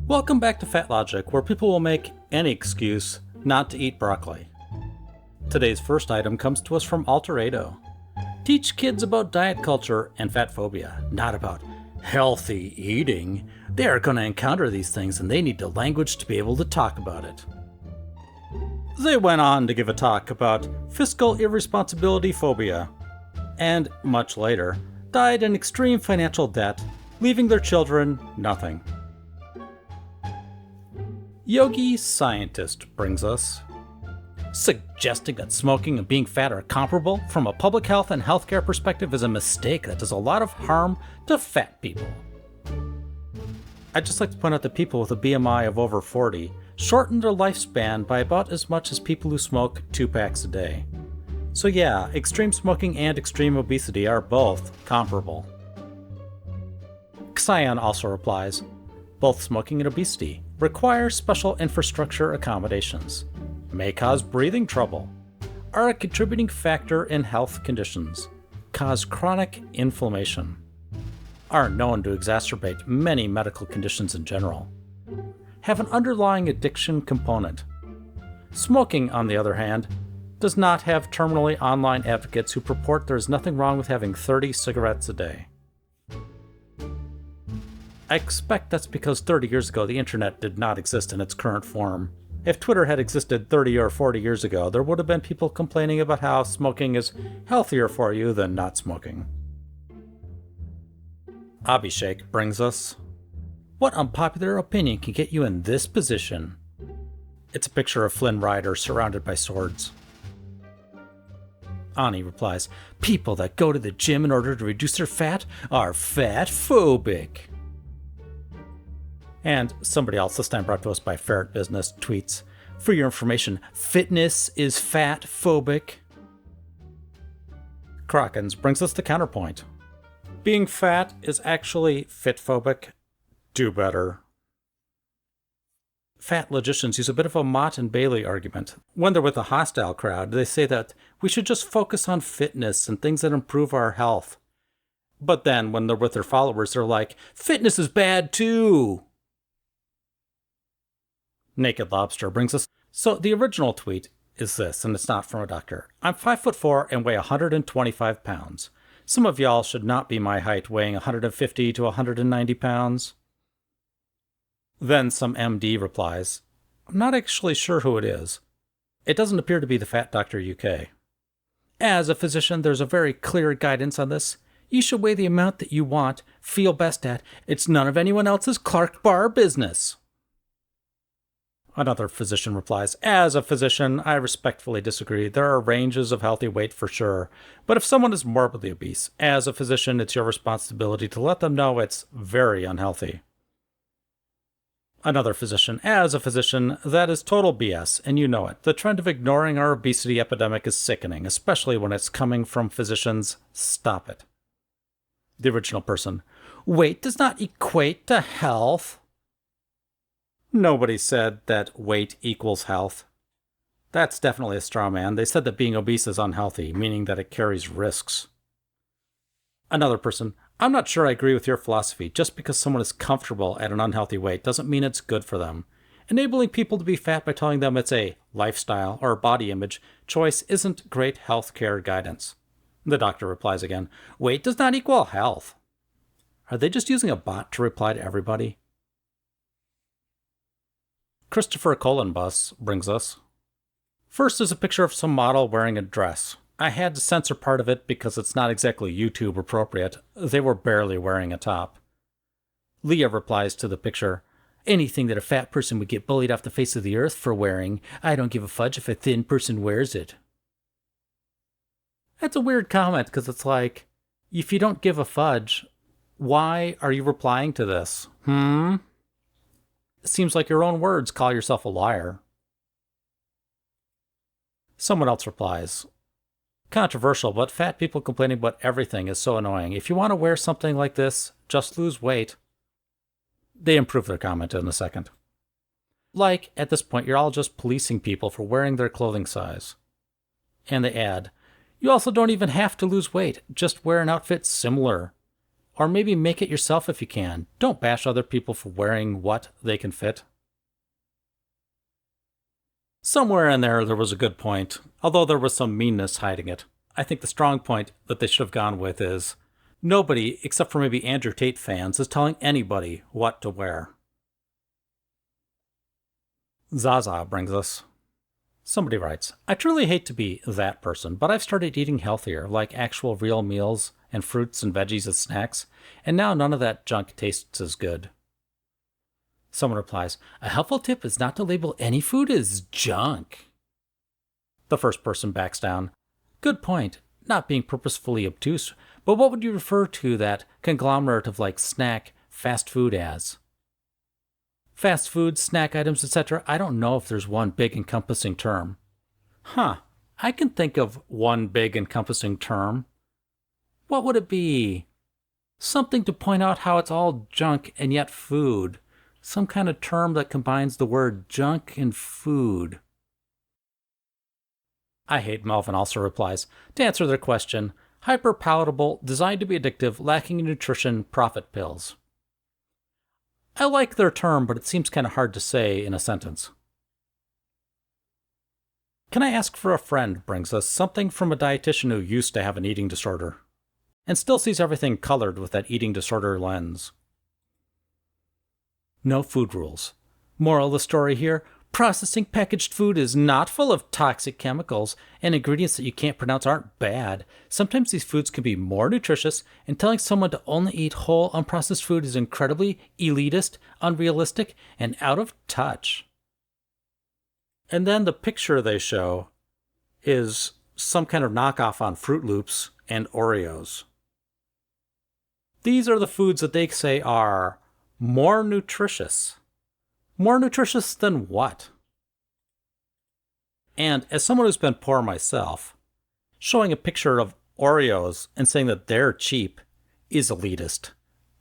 Welcome back to Fatlogic, where people will make any excuse not to eat broccoli. Today's first item comes to us from Alterado. Teach kids about diet culture and fat phobia, not about healthy eating. They are going to encounter these things and they need the language to be able to talk about it. They went on to give a talk about fiscal irresponsibility phobia, and much later, died in extreme financial debt, leaving their children nothing. Yogi Scientist brings us, suggesting that smoking and being fat are comparable from a public health and healthcare perspective is a mistake that does a lot of harm to fat people. I'd just like to point out that people with a BMI of over 40 shorten their lifespan by about as much as people who smoke 2 packs a day. So yeah, extreme smoking and extreme obesity are both comparable. Xion also replies, both smoking and obesity require special infrastructure accommodations, may cause breathing trouble, are a contributing factor in health conditions, cause chronic inflammation, are known to exacerbate many medical conditions in general, have an underlying addiction component. Smoking, on the other hand, does not have terminally online advocates who purport there is nothing wrong with having 30 cigarettes a day. I expect that's because 30 years ago the internet did not exist in its current form. If Twitter had existed 30 or 40 years ago, there would have been people complaining about how smoking is healthier for you than not smoking. Abhishek brings us, what unpopular opinion can get you in this position? It's a picture of Flynn Rider surrounded by swords. Ani replies, people that go to the gym in order to reduce their fat are fat-phobic. And somebody else, this time brought to us by Ferret Business, tweets, for your information, fitness is fat-phobic. Krakens brings us the counterpoint. Being fat is actually fit-phobic. Do better. Fat logicians use a bit of a Mott and Bailey argument. When they're with a hostile crowd, they say that we should just focus on fitness and things that improve our health. But then, when they're with their followers, they're like, fitness is bad too! Naked Lobster brings us, so the original tweet is this, and it's not from a doctor. I'm 5'4" and weigh 125 pounds. Some of y'all should not be my height, weighing 150 to 190 pounds. Then some MD replies, I'm not actually sure who it is. It doesn't appear to be the Fat Doctor UK. As a physician, there's a very clear guidance on this. You should weigh the amount that you want, feel best at. It's none of anyone else's Clark Bar business. Another physician replies, as a physician, I respectfully disagree. There are ranges of healthy weight for sure. But if someone is morbidly obese, as a physician, it's your responsibility to let them know it's very unhealthy. Another physician, as a physician, that is total BS, and you know it. The trend of ignoring our obesity epidemic is sickening, especially when it's coming from physicians. Stop it. The original person, weight does not equate to health. Nobody said that weight equals health. That's definitely a straw man. They said that being obese is unhealthy, meaning that it carries risks. Another person, I'm not sure I agree with your philosophy. Just because someone is comfortable at an unhealthy weight doesn't mean it's good for them. Enabling people to be fat by telling them it's a lifestyle or body image choice isn't great healthcare guidance. The doctor replies again, weight does not equal health. Are they just using a bot to reply to everybody? Christopher Columbus brings us, first is a picture of some model wearing a dress. I had to censor part of it because it's not exactly YouTube appropriate. They were barely wearing a top. Leah replies to the picture, anything that a fat person would get bullied off the face of the earth for wearing, I don't give a fudge if a thin person wears it. That's a weird comment because it's like, if you don't give a fudge, why are you replying to this? It seems like your own words call yourself a liar. Someone else replies, controversial, but fat people complaining about everything is so annoying. If you want to wear something like this, just lose weight. They improve their comment in a second. Like, at this point, you're all just policing people for wearing their clothing size. And they add, you also don't even have to lose weight, just wear an outfit similar. Or maybe make it yourself if you can. Don't bash other people for wearing what they can fit. Somewhere in there was a good point, although there was some meanness hiding it. I think the strong point that they should have gone with is, nobody, except for maybe Andrew Tate fans, is telling anybody what to wear. Zaza brings us. Somebody writes, I truly hate to be that person, but I've started eating healthier, like actual real meals and fruits and veggies as snacks, and now none of that junk tastes as good. Someone replies, a helpful tip is not to label any food as junk. The first person backs down. Good point, not being purposefully obtuse, but what would you refer to that conglomerate of like snack, fast food as? Fast food, snack items, etc. I don't know if there's one big encompassing term. I can think of one big encompassing term. What would it be? Something to point out how it's all junk and yet food. Some kind of term that combines the word junk and food. I Hate Melvin also replies, to answer their question, hyper-palatable, designed to be addictive, lacking in nutrition, profit pills. I like their term, but it seems kind of hard to say in a sentence. Can I ask for a friend brings us something from a dietitian who used to have an eating disorder, and still sees everything colored with that eating disorder lens. No food rules. Moral of the story here, processing packaged food is not full of toxic chemicals, and ingredients that you can't pronounce aren't bad. Sometimes these foods can be more nutritious, and telling someone to only eat whole, unprocessed food is incredibly elitist, unrealistic, and out of touch. And then the picture they show is some kind of knockoff on Fruit Loops and Oreos. These are the foods that they say are more nutritious. More nutritious than what? And as someone who's been poor myself, showing a picture of Oreos and saying that they're cheap is elitist.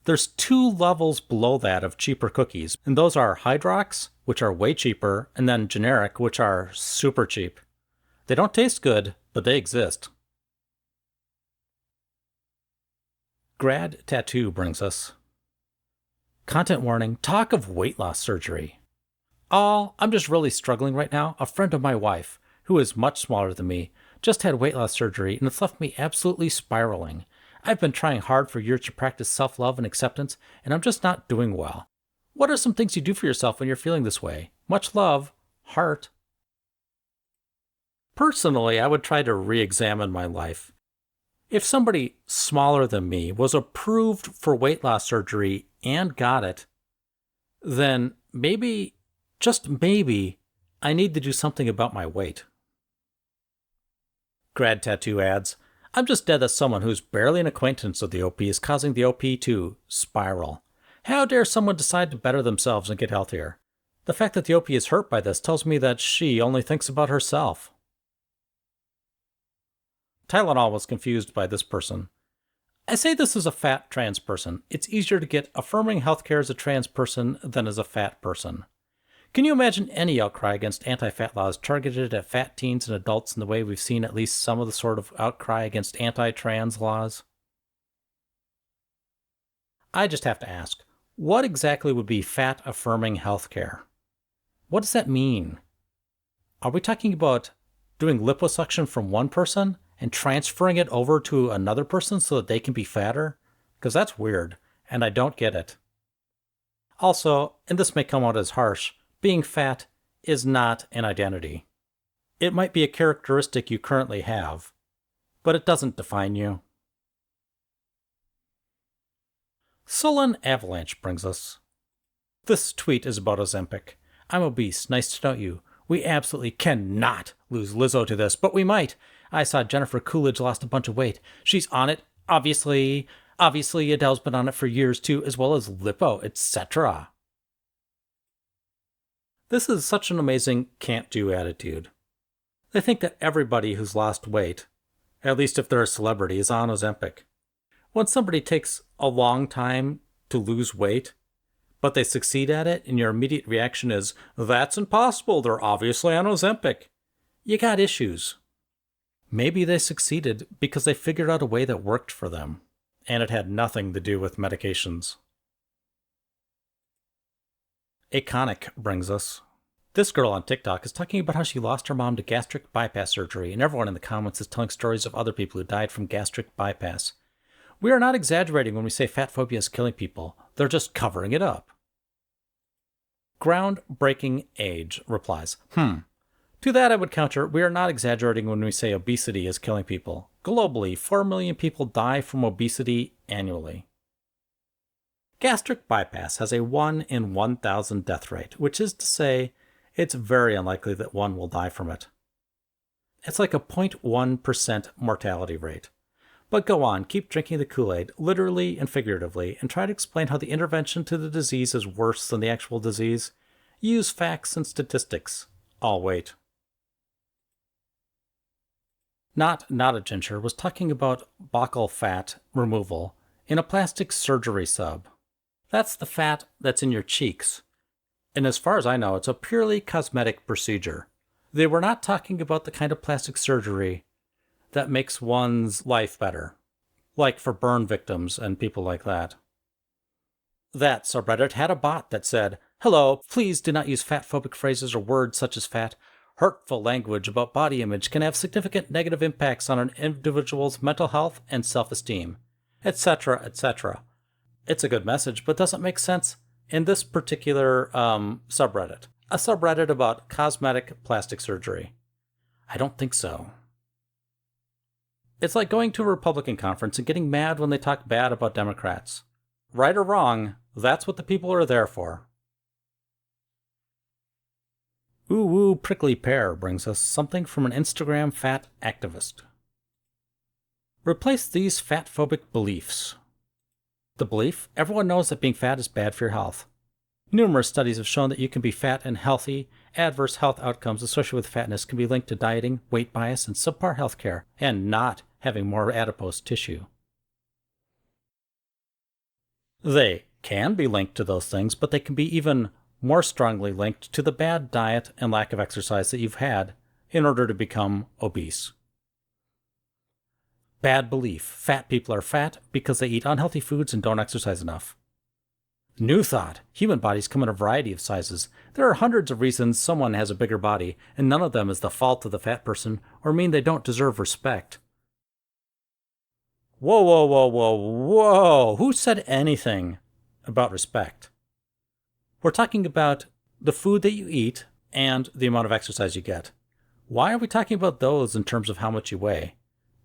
There's 2 levels below that of cheaper cookies, and those are Hydrox, which are way cheaper, and then generic, which are super cheap. They don't taste good, but they exist. Grad Tattoo brings us. Content warning, talk of weight loss surgery. I'm just really struggling right now. A friend of my wife, who is much smaller than me, just had weight loss surgery and it's left me absolutely spiraling. I've been trying hard for years to practice self-love and acceptance, and I'm just not doing well. What are some things you do for yourself when you're feeling this way? Much love, Heart. Personally, I would try to re-examine my life. If somebody smaller than me was approved for weight loss surgery and got it, then maybe, just maybe, I need to do something about my weight. Grad Tattoo adds, I'm just dead that someone who's barely an acquaintance with the OP is causing the OP to spiral. How dare someone decide to better themselves and get healthier? The fact that the OP is hurt by this tells me that she only thinks about herself. Tylenol was confused by this person. I say this as a fat trans person. It's easier to get affirming healthcare as a trans person than as a fat person. Can you imagine any outcry against anti-fat laws targeted at fat teens and adults in the way we've seen at least some of the sort of outcry against anti-trans laws? I just have to ask, what exactly would be fat-affirming healthcare? What does that mean? Are we talking about doing liposuction from one person and transferring it over to another person so that they can be fatter? Because that's weird, and I don't get it. Also, and this may come out as harsh, being fat is not an identity. It might be a characteristic you currently have, but it doesn't define you. Sullen Avalanche brings us. This tweet is about Ozempic. I'm obese, nice to know you. We absolutely cannot lose Lizzo to this, but we might. I saw Jennifer Coolidge lost a bunch of weight. She's on it, obviously. Obviously, Adele's been on it for years too, as well as Lipo, etc. This is such an amazing can't-do attitude. They think that everybody who's lost weight, at least if they're a celebrity, is on Ozempic. When somebody takes a long time to lose weight, but they succeed at it, and your immediate reaction is, that's impossible, they're obviously on Ozempic. You got issues. Maybe they succeeded because they figured out a way that worked for them. and it had nothing to do with medications. Aconic brings us. This girl on TikTok is talking about how she lost her mom to gastric bypass surgery, and everyone in the comments is telling stories of other people who died from gastric bypass. We are not exaggerating when we say fat phobia is killing people. They're just covering it up. Groundbreaking Age replies, To that I would counter, we are not exaggerating when we say obesity is killing people. Globally, 4 million people die from obesity annually. Gastric bypass has a 1 in 1,000 death rate, which is to say, it's very unlikely that one will die from it. It's like a 0.1% mortality rate. But go on, keep drinking the Kool-Aid, literally and figuratively, and try to explain how the intervention to the disease is worse than the actual disease. Use facts and statistics. I'll wait. Not a Ginger was talking about buccal fat removal in a plastic surgery sub. That's the fat that's in your cheeks. And as far as I know, it's a purely cosmetic procedure. They were not talking about the kind of plastic surgery that makes one's life better, like for burn victims and people like that. That subreddit had a bot that said, "Hello, please do not use fat-phobic phrases or words such as fat. Hurtful language about body image can have significant negative impacts on an individual's mental health and self-esteem, etc., etc." It's a good message, but doesn't make sense in this particular subreddit. A subreddit about cosmetic plastic surgery. I don't think so. It's like going to a Republican conference and getting mad when they talk bad about Democrats. Right or wrong, that's what the people are there for. Ooh Woo Prickly Pear brings us something from an Instagram fat activist. Replace these fat-phobic beliefs. The belief, everyone knows that being fat is bad for your health. Numerous studies have shown that you can be fat and healthy. Adverse health outcomes associated with fatness can be linked to dieting, weight bias, and subpar healthcare, and not having more adipose tissue. They can be linked to those things, but they can be even more strongly linked to the bad diet and lack of exercise that you've had in order to become obese. Bad belief. Fat people are fat because they eat unhealthy foods and don't exercise enough. New thought. Human bodies come in a variety of sizes. There are hundreds of reasons someone has a bigger body, and none of them is the fault of the fat person or mean they don't deserve respect. Whoa, whoa, whoa, whoa, whoa! Who said anything about respect? We're talking about the food that you eat and the amount of exercise you get. Why are we talking about those in terms of how much you weigh?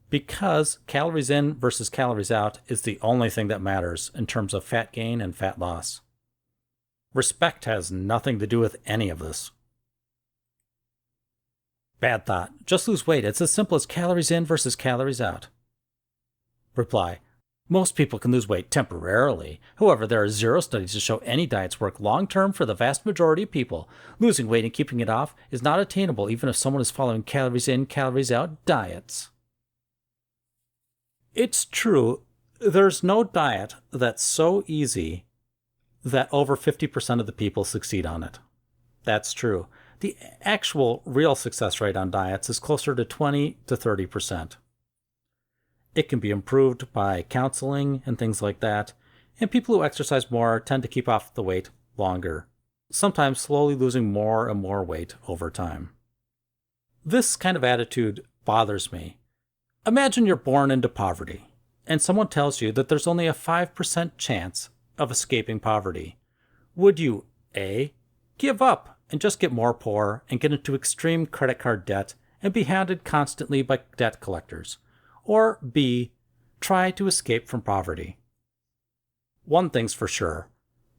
Because calories in versus calories out is the only thing that matters in terms of fat gain and fat loss. Respect has nothing to do with any of this. Bad thought. Just lose weight. It's as simple as calories in versus calories out. Reply. Most people can lose weight temporarily. However, there are zero studies to show any diets work long-term for the vast majority of people. Losing weight and keeping it off is not attainable even if someone is following calories in, calories out diets. It's true, there's no diet that's so easy that over 50% of the people succeed on it. That's true. The actual real success rate on diets is closer to 20 to 30%. It can be improved by counseling and things like that, and people who exercise more tend to keep off the weight longer, sometimes slowly losing more and more weight over time. This kind of attitude bothers me. Imagine you're born into poverty, and someone tells you that there's only a 5% chance of escaping poverty. Would you A, give up and just get more poor and get into extreme credit card debt and be hounded constantly by debt collectors? Or B, try to escape from poverty? One thing's for sure.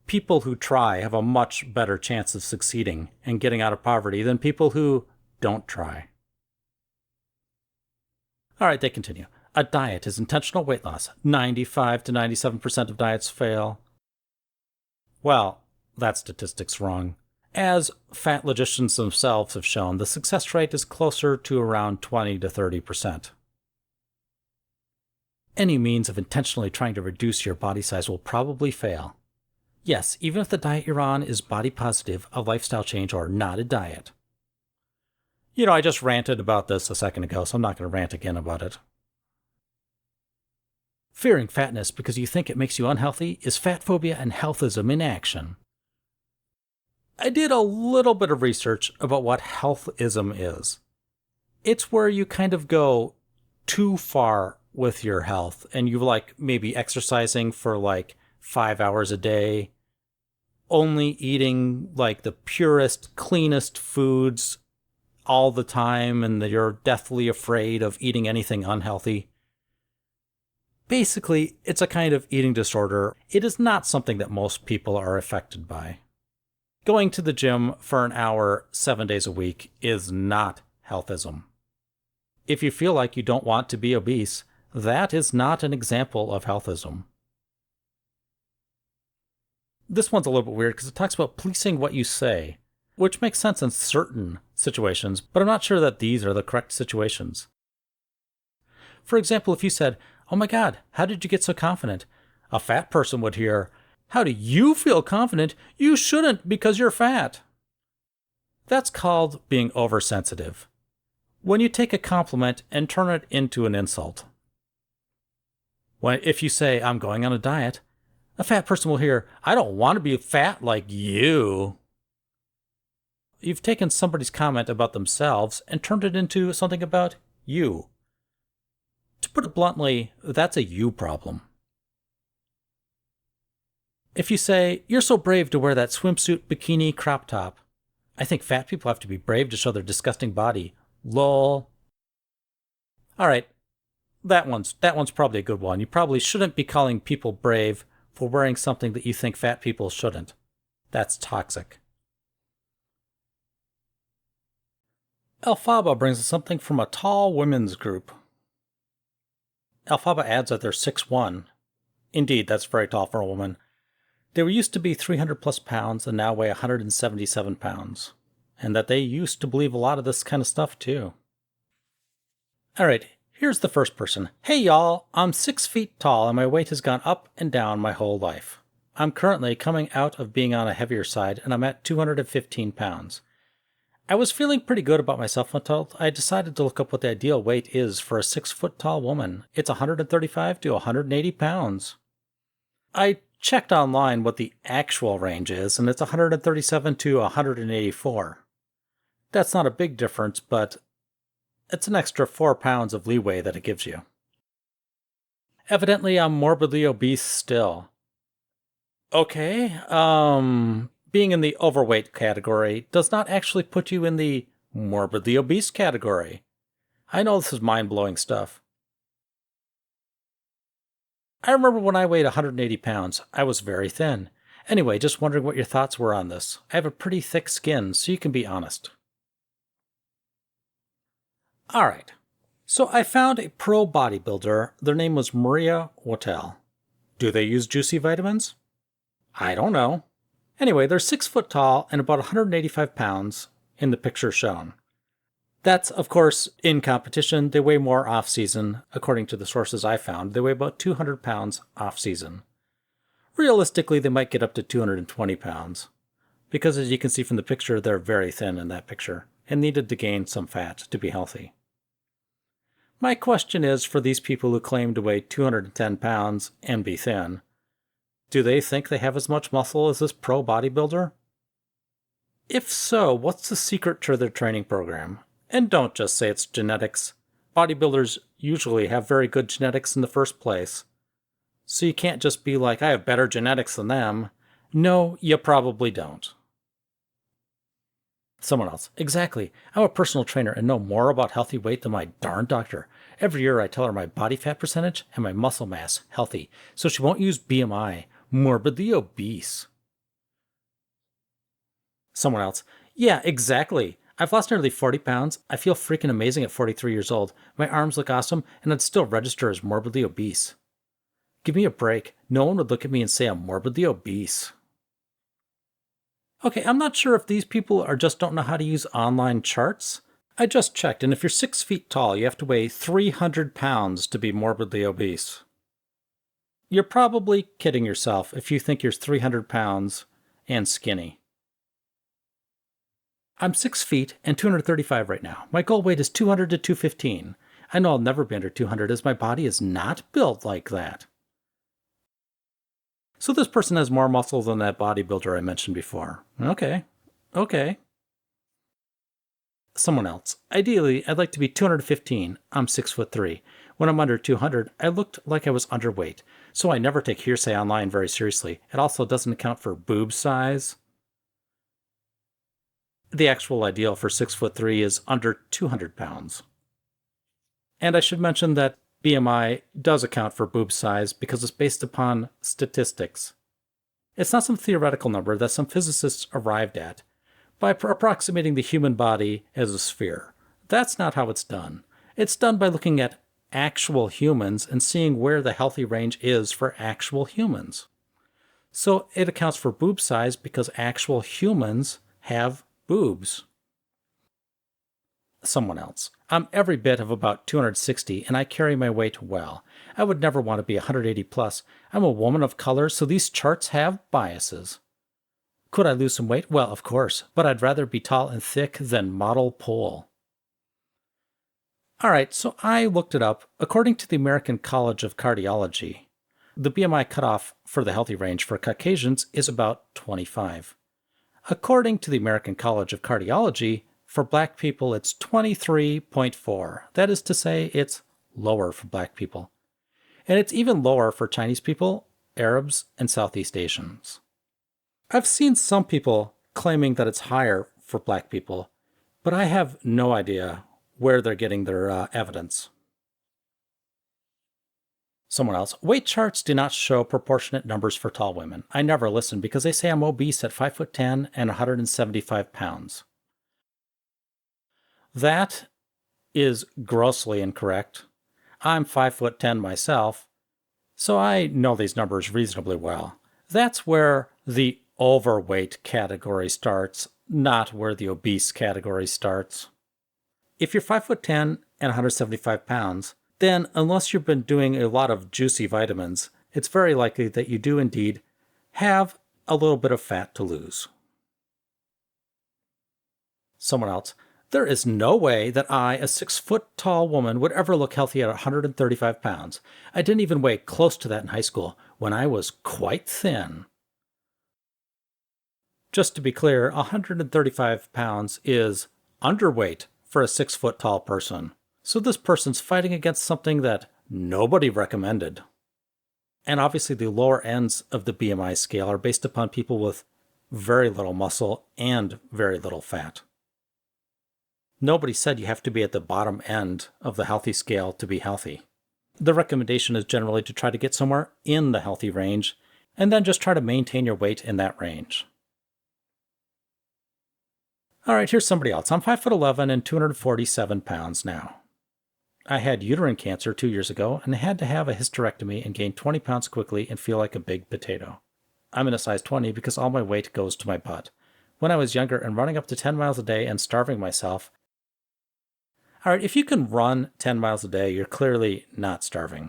People who try have a much better chance of succeeding and getting out of poverty than people who don't try. All right, they continue. A diet is intentional weight loss. 95 to 97% of diets fail. Well, that statistic's wrong. As fat logicians themselves have shown, the success rate is closer to around 20 to 30%. Any means of intentionally trying to reduce your body size will probably fail. Yes, even if the diet you're on is body positive, a lifestyle change, or not a diet. You know, I just ranted about this a second ago, so I'm not going to rant again about it. Fearing fatness because you think it makes you unhealthy is fat phobia and healthism in action. I did a little bit of research about what healthism is. It's where you kind of go too far with your health and you like maybe exercising for like 5 hours a day, only eating like the purest, cleanest foods all the time, and that you're deathly afraid of eating anything unhealthy. Basically, it's a kind of eating disorder. It is not something that most people are affected by. Going to the gym for an hour 7 days a week is not healthism. If you feel like you don't want to be obese, that is not an example of healthism. This one's a little bit weird because it talks about policing what you say, which makes sense in certain situations, but I'm not sure that these are the correct situations. For example, if you said, "Oh my God, how did you get so confident?" A fat person would hear, "How do you feel confident? You shouldn't because you're fat." That's called being oversensitive. When you take a compliment and turn it into an insult. If you say, "I'm going on a diet," a fat person will hear, "I don't want to be fat like you." You've taken somebody's comment about themselves and turned it into something about you. To put it bluntly, that's a you problem. If you say, "You're so brave to wear that swimsuit, bikini, crop top," I think fat people have to be brave to show their disgusting body. Lol. Alright, that one's probably a good one. You probably shouldn't be calling people brave for wearing something that you think fat people shouldn't. That's toxic. Alphaba brings us something from a tall women's group. Alphaba adds that they're 6'1". Indeed, that's very tall for a woman. They were used to be 300 plus pounds and now weigh 177 pounds. And that they used to believe a lot of this kind of stuff too. Alright, here's the first person. "Hey y'all, I'm 6 feet tall and my weight has gone up and down my whole life. I'm currently coming out of being on a heavier side and I'm at 215 pounds. I was feeling pretty good about myself until I decided to look up what the ideal weight is for a 6-foot tall woman. It's 135 to 180 pounds. I checked online what the actual range is, and it's 137 to 184. That's not a big difference, but it's an extra 4 pounds of leeway that it gives you. Evidently, I'm morbidly obese still. Okay, being in the overweight category does not actually put you in the morbidly obese category. I know this is mind-blowing stuff. I remember when I weighed 180 pounds, I was very thin. Anyway, just wondering what your thoughts were on this. I have a pretty thick skin, so you can be honest. Alright, so I found a pro bodybuilder. Their name was Maria Wattel. Do they use juicy vitamins? I don't know. Anyway, they're 6 foot tall and about 185 pounds in the picture shown. That's, of course, in competition. They weigh more off-season. According to the sources I found, they weigh about 200 pounds off-season. Realistically, they might get up to 220 pounds. Because as you can see from the picture, they're very thin in that picture and needed to gain some fat to be healthy. My question is, for these people who claim to weigh 210 pounds and be thin, do they think they have as much muscle as this pro bodybuilder? If so, what's the secret to their training program? And don't just say it's genetics. Bodybuilders usually have very good genetics in the first place. So you can't just be like, "I have better genetics than them." No, you probably don't. Someone else. Exactly. I'm a personal trainer and know more about healthy weight than my darn doctor. Every year I tell her my body fat percentage and my muscle mass healthy, so she won't use BMI. Morbidly obese. Someone else. Yeah, exactly. I've lost nearly 40 pounds. I feel freaking amazing at 43 years old. My arms look awesome, and I'd still register as morbidly obese. Give me a break. No one would look at me and say I'm morbidly obese. Okay, I'm not sure if these people just don't know how to use online charts. I just checked, and if you're 6 feet tall, you have to weigh 300 pounds to be morbidly obese. You're probably kidding yourself if you think you're 300 pounds and skinny. I'm 6 feet and 235 right now. My goal weight is 200 to 215. I know I'll never be under 200 as my body is not built like that. So this person has more muscle than that bodybuilder I mentioned before. Okay. Someone else. Ideally, I'd like to be 215. I'm 6'3". When I'm under 200, I looked like I was underweight. So I never take hearsay online very seriously. It also doesn't account for boob size. The actual ideal for 6'3" is under 200 pounds. And I should mention that BMI does account for boob size because it's based upon statistics. It's not some theoretical number that some physicists arrived at by approximating the human body as a sphere. That's not how it's done. It's done by looking at actual humans and seeing where the healthy range is for actual humans. So it accounts for boob size because actual humans have boobs. Someone else. I'm every bit of about 260 and I carry my weight well. I would never want to be 180 plus. I'm a woman of color, so these charts have biases. Could I lose some weight? Well, of course, but I'd rather be tall and thick than model pole. Alright, so I looked it up. According to the American College of Cardiology, the BMI cutoff for the healthy range for Caucasians is about 25. According to the American College of Cardiology, for black people, it's 23.4. That is to say, it's lower for black people. And it's even lower for Chinese people, Arabs, and Southeast Asians. I've seen some people claiming that it's higher for black people, but I have no idea where they're getting their evidence. Someone else. Weight charts do not show proportionate numbers for tall women. I never listen because they say I'm obese at 5'10" and 175 pounds. That is grossly incorrect. I'm 5'10" myself, so I know these numbers reasonably well. That's where the overweight category starts, not where the obese category starts. If you're 5'10" and 175 pounds, then unless you've been doing a lot of juicy vitamins, it's very likely that you do indeed have a little bit of fat to lose. Someone else. There is no way that I, a 6-foot-tall woman, would ever look healthy at 135 pounds. I didn't even weigh close to that in high school, when I was quite thin. Just to be clear, 135 pounds is underweight for a 6-foot-tall person. So this person's fighting against something that nobody recommended. And obviously the lower ends of the BMI scale are based upon people with very little muscle and very little fat. Nobody said you have to be at the bottom end of the healthy scale to be healthy. The recommendation is generally to try to get somewhere in the healthy range, and then just try to maintain your weight in that range. Alright, here's somebody else. I'm 5'11" and 247 pounds now. I had uterine cancer 2 years ago and had to have a hysterectomy and gain 20 pounds quickly and feel like a big potato. I'm in a size 20 because all my weight goes to my butt. When I was younger and running up to 10 miles a day and starving myself, alright, if you can run 10 miles a day, you're clearly not starving.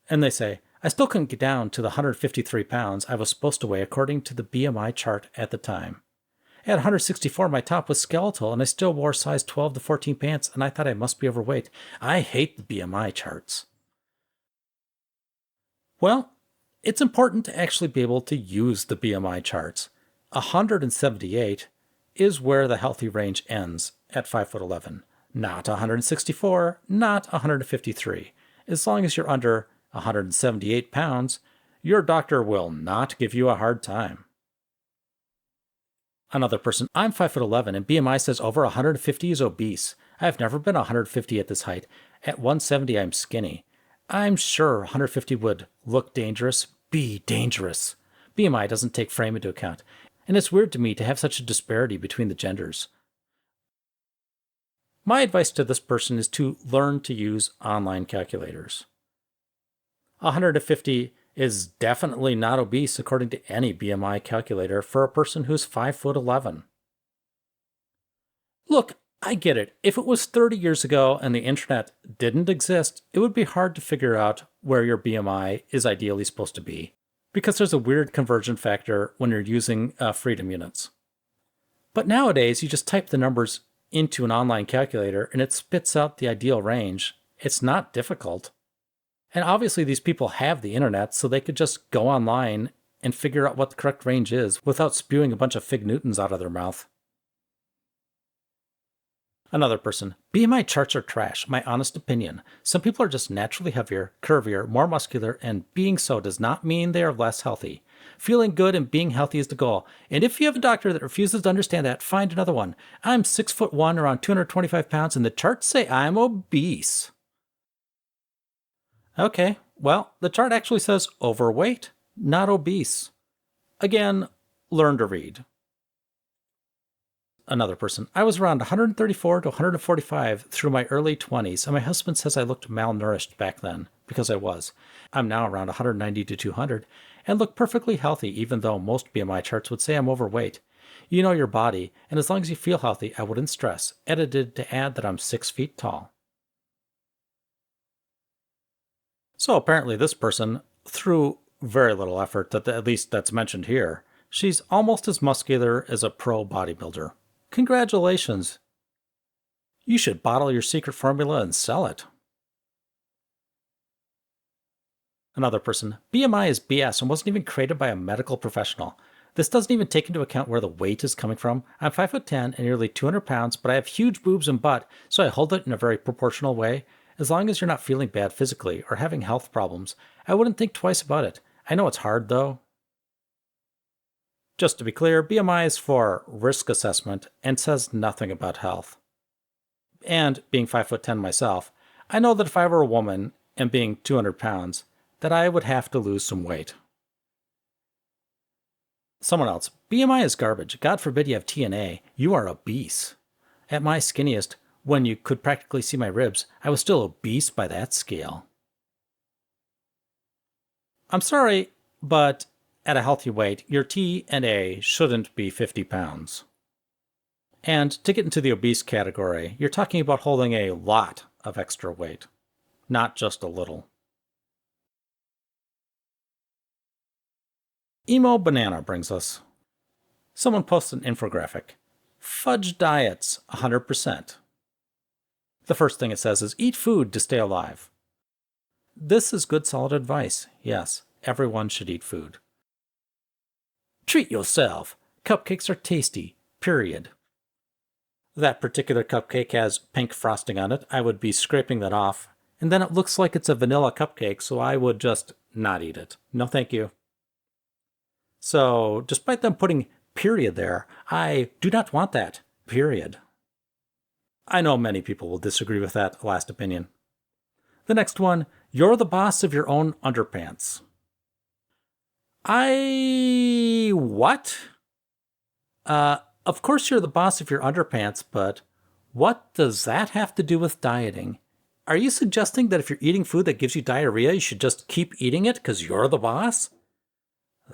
And they say, I still couldn't get down to the 153 pounds I was supposed to weigh according to the BMI chart at the time. At 164, my top was skeletal, and I still wore size 12 to 14 pants, and I thought I must be overweight. I hate the BMI charts. Well, it's important to actually be able to use the BMI charts. 178 is where the healthy range ends at 5'11", not 164, not 153. As long as you're under 178 pounds, your doctor will not give you a hard time. Another person, I'm 5'11", and BMI says over 150 is obese. I've never been 150 at this height. At 170, I'm skinny. I'm sure 150 would look dangerous, be dangerous. BMI doesn't take frame into account, and it's weird to me to have such a disparity between the genders. My advice to this person is to learn to use online calculators. 150 is definitely not obese according to any BMI calculator for a person who's 5'11". Look, I get it. If it was 30 years ago and the internet didn't exist, it would be hard to figure out where your BMI is ideally supposed to be, because there's a weird conversion factor when you're using freedom units. But nowadays, you just type the numbers into an online calculator and it spits out the ideal range. It's not difficult. And obviously these people have the internet, so they could just go online and figure out what the correct range is without spewing a bunch of fig Newtons out of their mouth. Another person, BMI charts are trash, my honest opinion. Some people are just naturally heavier, curvier, more muscular, and being so does not mean they are less healthy. Feeling good and being healthy is the goal. And if you have a doctor that refuses to understand that, find another one. I'm 6'1", around 225 pounds, and the charts say I'm obese. Okay, well, the chart actually says overweight, not obese. Again, learn to read. Another person, I was around 134 to 145 through my early 20s, and my husband says I looked malnourished back then, because I was. I'm now around 190 to 200, and look perfectly healthy, even though most BMI charts would say I'm overweight. You know your body, and as long as you feel healthy, I wouldn't stress. Edited to add that I'm 6 feet tall. So apparently this person, through very little effort, at least that's mentioned here, she's almost as muscular as a pro bodybuilder. Congratulations. You should bottle your secret formula and sell it. Another person, BMI is BS and wasn't even created by a medical professional. This doesn't even take into account where the weight is coming from. I'm 5'10" and nearly 200 pounds, but I have huge boobs and butt, so I hold it in a very proportional way. As long as you're not feeling bad physically or having health problems, I wouldn't think twice about it. I know it's hard though. Just to be clear, BMI is for risk assessment and says nothing about health. And being 5'10" myself, I know that if I were a woman and being 200 pounds, that I would have to lose some weight. Someone else, BMI is garbage. God forbid you have TNA. You are obese. At my skinniest, when you could practically see my ribs, I was still obese by that scale. I'm sorry, but at a healthy weight, your TNA shouldn't be 50 pounds. And to get into the obese category, you're talking about holding a lot of extra weight, not just a little. Emo Banana brings us. Someone posts an infographic. Fudge diets, 100%. The first thing it says is eat food to stay alive. This is good solid advice. Yes, everyone should eat food. Treat yourself. Cupcakes are tasty, period. That particular cupcake has pink frosting on it. I would be scraping that off. And then it looks like it's a vanilla cupcake, so I would just not eat it. No thank you. So, despite them putting period there, I do not want that, period. I know many people will disagree with that last opinion. The next one, you're the boss of your own underpants. What? Of course you're the boss of your underpants, but what does that have to do with dieting? Are you suggesting that if you're eating food that gives you diarrhea, you should just keep eating it because you're the boss?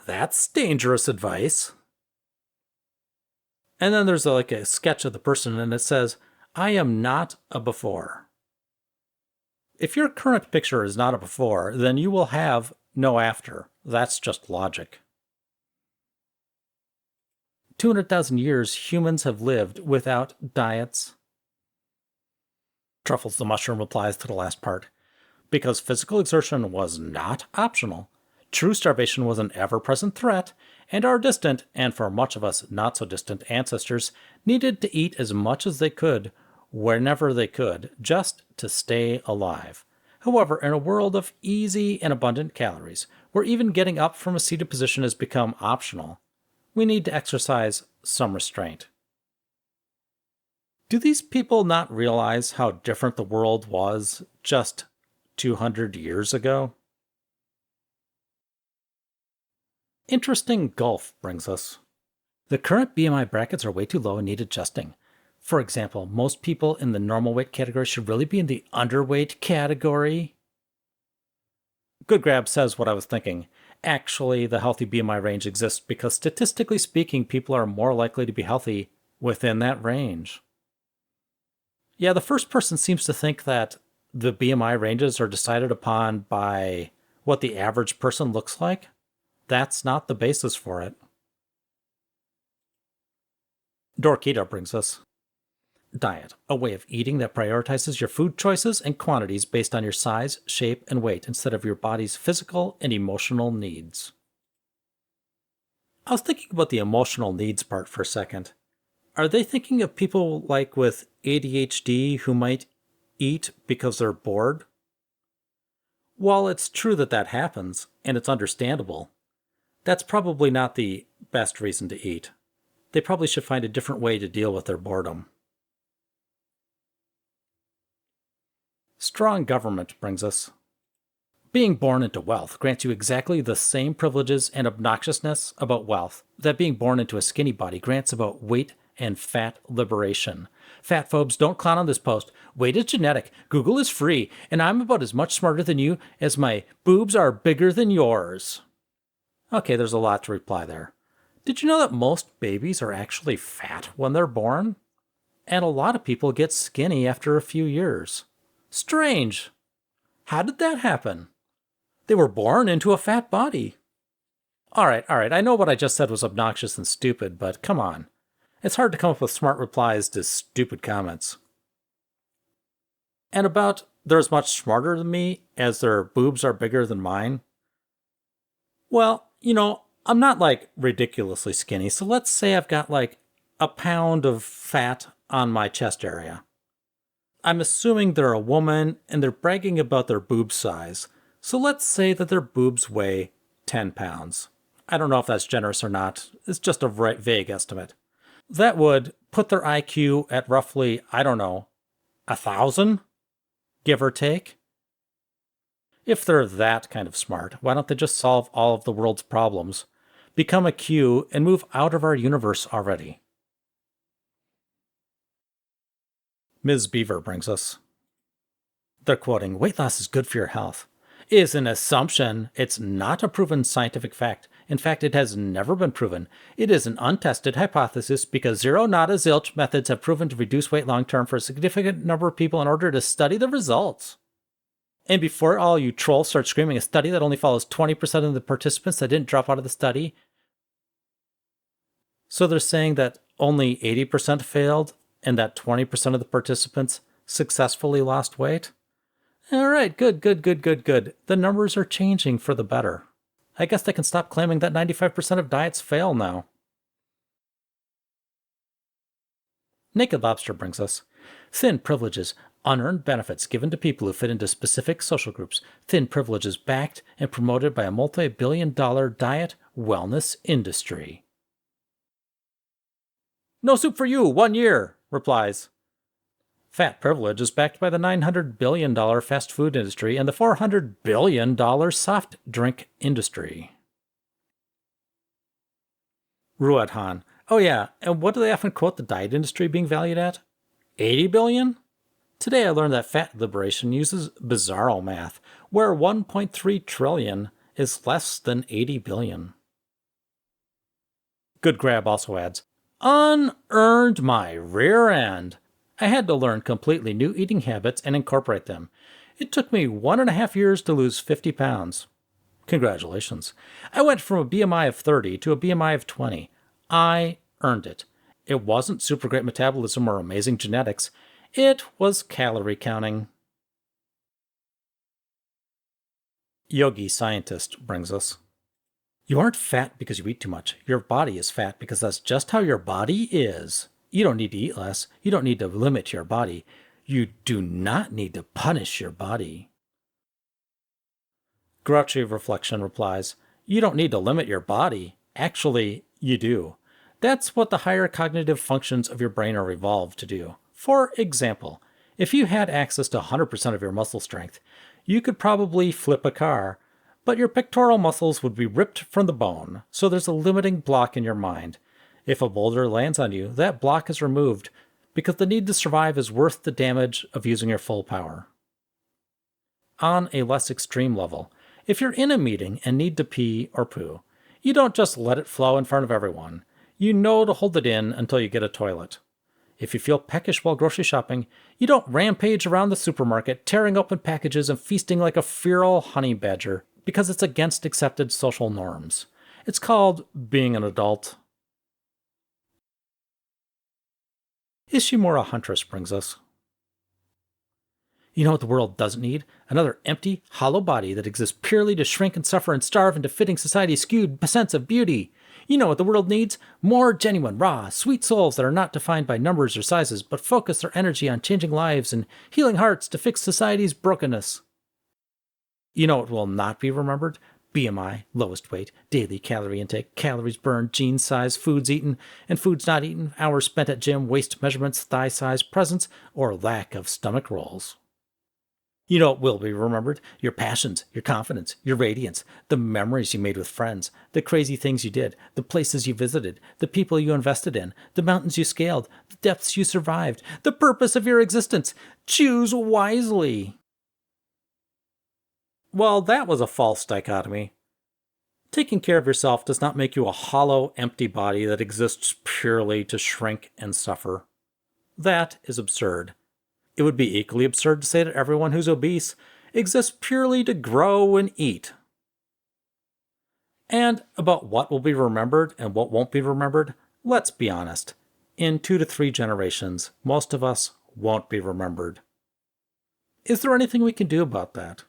That's dangerous advice. And then there's like a sketch of the person and it says, I am not a before. If your current picture is not a before, then you will have no after. That's just logic. 200,000 years humans have lived without diets. Truffles the Mushroom replies to the last part. Because physical exertion was not optional. True starvation was an ever-present threat, and our distant, and for much of us not so distant ancestors, needed to eat as much as they could, whenever they could, just to stay alive. However, in a world of easy and abundant calories, where even getting up from a seated position has become optional, we need to exercise some restraint. Do these people not realize how different the world was just 200 years ago? Interesting gulf brings us. The current BMI brackets are way too low and need adjusting. For example, most people in the normal weight category should really be in the underweight category. Good Grab says what I was thinking. Actually, the healthy BMI range exists because statistically speaking, people are more likely to be healthy within that range. Yeah, the first person seems to think that the BMI ranges are decided upon by what the average person looks like. That's not the basis for it. Dorkita brings us. diet, a way of eating that prioritizes your food choices and quantities based on your size, shape, and weight instead of your body's physical and emotional needs. I was thinking about the emotional needs part for a second. Are they thinking of people like with ADHD who might eat because they're bored? While it's true that that happens, and it's understandable, that's probably not the best reason to eat. They probably should find a different way to deal with their boredom. Strong government brings us. Being born into wealth grants you exactly the same privileges and obnoxiousness about wealth that being born into a skinny body grants about weight and fat liberation. Fat phobes, don't clown on this post. Weight is genetic, Google is free, and I'm about as much smarter than you as my boobs are bigger than yours. Okay, there's a lot to reply there. Did you know that most babies are actually fat when they're born? And a lot of people get skinny after a few years. Strange. How did that happen? They were born into a fat body. Alright, I know what I just said was obnoxious and stupid, but come on. It's hard to come up with smart replies to stupid comments. And about they're as much smarter than me as their boobs are bigger than mine. Well, I'm not like ridiculously skinny, so let's say I've got like a pound of fat on my chest area. I'm assuming they're a woman and they're bragging about their boob size, so let's say that their boobs weigh 10 pounds. I don't know if that's generous or not, it's just a vague estimate. That would put their IQ at roughly, 1,000, give or take. If they're that kind of smart, why don't they just solve all of the world's problems, become a Q, and move out of our universe already? Ms. Beaver brings us. They're quoting, weight loss is good for your health. Is an assumption. It's not a proven scientific fact. In fact, it has never been proven. It is an untested hypothesis because zero, nada, zilch methods have proven to reduce weight long-term for a significant number of people in order to study the results. And before all you trolls start screaming, a study that only follows 20% of the participants that didn't drop out of the study. So they're saying that only 80% failed and that 20% of the participants successfully lost weight? All right, good. The numbers are changing for the better. I guess they can stop claiming that 95% of diets fail now. Naked Lobster brings us. Thin privileges, unearned benefits given to people who fit into specific social groups. Thin privileges backed and promoted by a multi-billion-dollar diet wellness industry. No soup for you, 1 year, replies. Fat privilege is backed by the $900 billion fast food industry and the $400 billion soft drink industry. Ruad Han. Oh yeah, and what do they often quote the diet industry being valued at? 80 billion? Today I learned that fat liberation uses bizarro math, where 1.3 trillion is less than 80 billion. Good Grab also adds, unearned my rear end. I had to learn completely new eating habits and incorporate them. It took me 1.5 years to lose 50 pounds. Congratulations. I went from a BMI of 30 to a BMI of 20. I earned it. It wasn't super great metabolism or amazing genetics. It was calorie counting. Yogi Scientist brings us. You aren't fat because you eat too much. Your body is fat because that's just how your body is. You don't need to eat less. You don't need to limit your body. You do not need to punish your body. Grouchy Reflection replies, you don't need to limit your body. Actually, you do. That's what the higher cognitive functions of your brain are evolved to do. For example, if you had access to 100% of your muscle strength, you could probably flip a car, but your pectoral muscles would be ripped from the bone, so there's a limiting block in your mind. If a boulder lands on you, that block is removed because the need to survive is worth the damage of using your full power. On a less extreme level, if you're in a meeting and need to pee or poo, you don't just let it flow in front of everyone. You know to hold it in until you get a toilet. If you feel peckish while grocery shopping, you don't rampage around the supermarket, tearing open packages and feasting like a feral honey badger because it's against accepted social norms. It's called being an adult. Ishimura Huntress brings us. You know what the world doesn't need? Another empty, hollow body that exists purely to shrink and suffer and starve into fitting society's skewed sense of beauty. You know what the world needs? More genuine, raw, sweet souls that are not defined by numbers or sizes, but focus their energy on changing lives and healing hearts to fix society's brokenness. You know what will not be remembered? BMI, lowest weight, daily calorie intake, calories burned, jeans size, foods eaten and foods not eaten, hours spent at gym, waist measurements, thigh size, presence, or lack of stomach rolls. You know what will be remembered? Your passions, your confidence, your radiance, the memories you made with friends, the crazy things you did, the places you visited, the people you invested in, the mountains you scaled, the depths you survived, the purpose of your existence. Choose wisely. Well, that was a false dichotomy. Taking care of yourself does not make you a hollow, empty body that exists purely to shrink and suffer. That is absurd. It would be equally absurd to say that everyone who's obese exists purely to grow and eat. And about what will be remembered and what won't be remembered, let's be honest. In 2 to 3 generations, most of us won't be remembered. Is there anything we can do about that?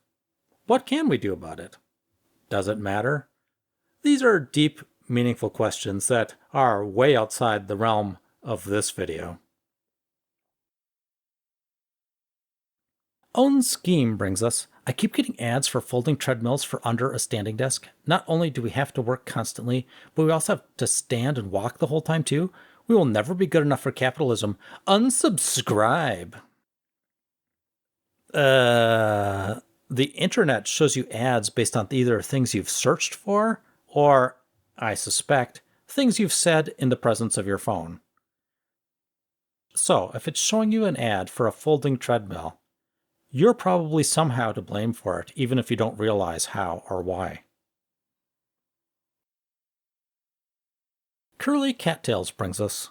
What can we do about it? Does it matter? These are deep, meaningful questions that are way outside the realm of this video. Own Scheme brings us, I keep getting ads for folding treadmills for under a standing desk. Not only do we have to work constantly, but we also have to stand and walk the whole time too. We will never be good enough for capitalism. Unsubscribe. The internet shows you ads based on either things you've searched for or, I suspect, things you've said in the presence of your phone. So, if it's showing you an ad for a folding treadmill, you're probably somehow to blame for it, even if you don't realize how or why. Curly Cattails brings us.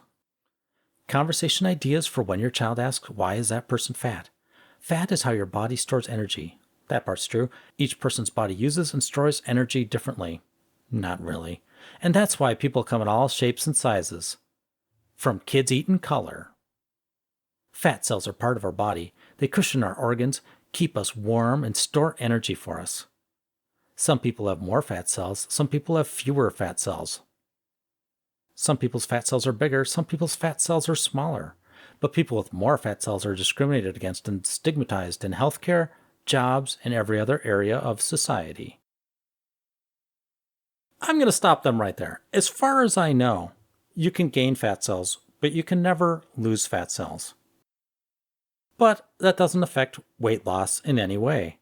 Conversation ideas for when your child asks, why is that person fat? Fat is how your body stores energy. That part's true. Each person's body uses and stores energy differently. Not really. And that's why people come in all shapes and sizes. From kids eat in color. Fat cells are part of our body. They cushion our organs, keep us warm, and store energy for us. Some people have more fat cells, some people have fewer fat cells. Some people's fat cells are bigger, some people's fat cells are smaller. But people with more fat cells are discriminated against and stigmatized in healthcare, jobs, and every other area of society. I'm going to stop them right there. As far as I know, you can gain fat cells, but you can never lose fat cells. But that doesn't affect weight loss in any way.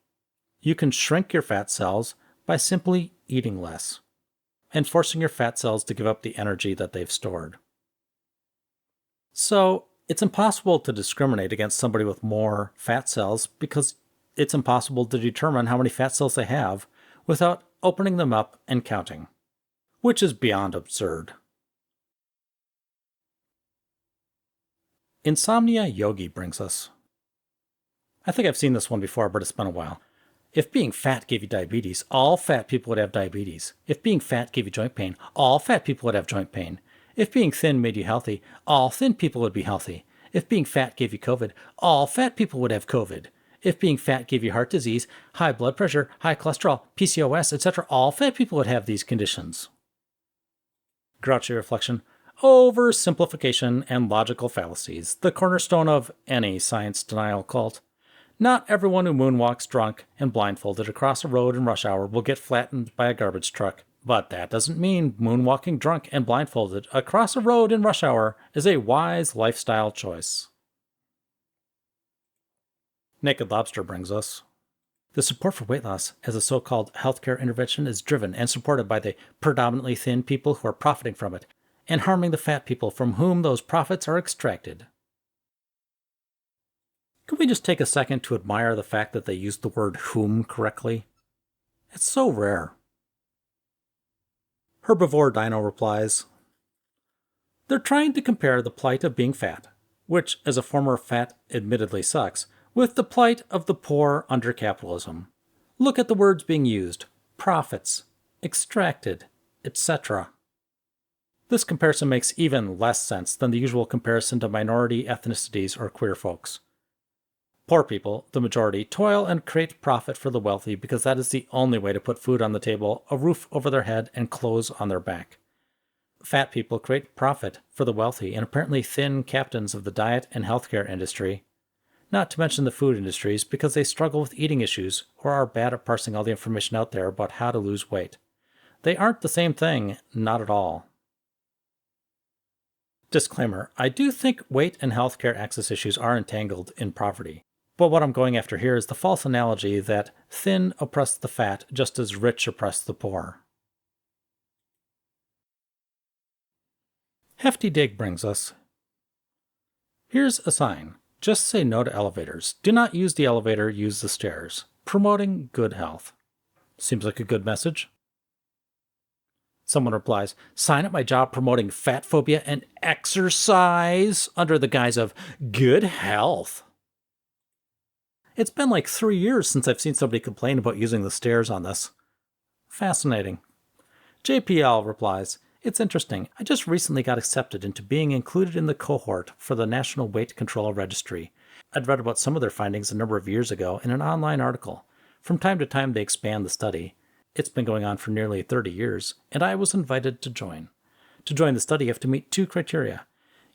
You can shrink your fat cells by simply eating less and forcing your fat cells to give up the energy that they've stored. So it's impossible to discriminate against somebody with more fat cells because it's impossible to determine how many fat cells they have without opening them up and counting, which is beyond absurd. Insomnia Yogi brings us. I think I've seen this one before, but it's been a while. If being fat gave you diabetes, all fat people would have diabetes. If being fat gave you joint pain, all fat people would have joint pain. If being thin made you healthy, all thin people would be healthy. If being fat gave you COVID, all fat people would have COVID. If being fat gave you heart disease, high blood pressure, high cholesterol, PCOS, etc., all fat people would have these conditions. Grouchy reflection. Oversimplification and logical fallacies, the cornerstone of any science denial cult. Not everyone who moonwalks drunk and blindfolded across a road in rush hour will get flattened by a garbage truck. But that doesn't mean moonwalking drunk and blindfolded across a road in rush hour is a wise lifestyle choice. Naked Lobster brings us. The support for weight loss as a so-called healthcare intervention is driven and supported by the predominantly thin people who are profiting from it and harming the fat people from whom those profits are extracted. Could we just take a second to admire the fact that they used the word whom correctly? It's so rare. Herbivore Dino replies, they're trying to compare the plight of being fat, which as a former fat admittedly sucks, with the plight of the poor under capitalism. Look at the words being used, profits, extracted, etc. This comparison makes even less sense than the usual comparison to minority ethnicities or queer folks. Poor people, the majority, toil and create profit for the wealthy because that is the only way to put food on the table, a roof over their head, and clothes on their back. Fat people create profit for the wealthy and apparently thin captains of the diet and healthcare industry, not to mention the food industries, because they struggle with eating issues or are bad at parsing all the information out there about how to lose weight. They aren't the same thing, not at all. Disclaimer, I do think weight and healthcare access issues are entangled in poverty. But what I'm going after here is the false analogy that thin oppress the fat just as rich oppress the poor. Hefty Dig brings us, here's a sign. Just say no to elevators. Do not use the elevator, use the stairs. Promoting good health. Seems like a good message. Someone replies, sign at my job promoting fat phobia and exercise under the guise of good health. It's been like 3 years since I've seen somebody complain about using the stairs on this. Fascinating. JPL replies, it's interesting. I just recently got accepted into being included in the cohort for the National Weight Control Registry. I'd read about some of their findings a number of years ago in an online article. From time to time they expand the study. It's been going on for nearly 30 years, and I was invited to join. To join the study, you have to meet 2 criteria.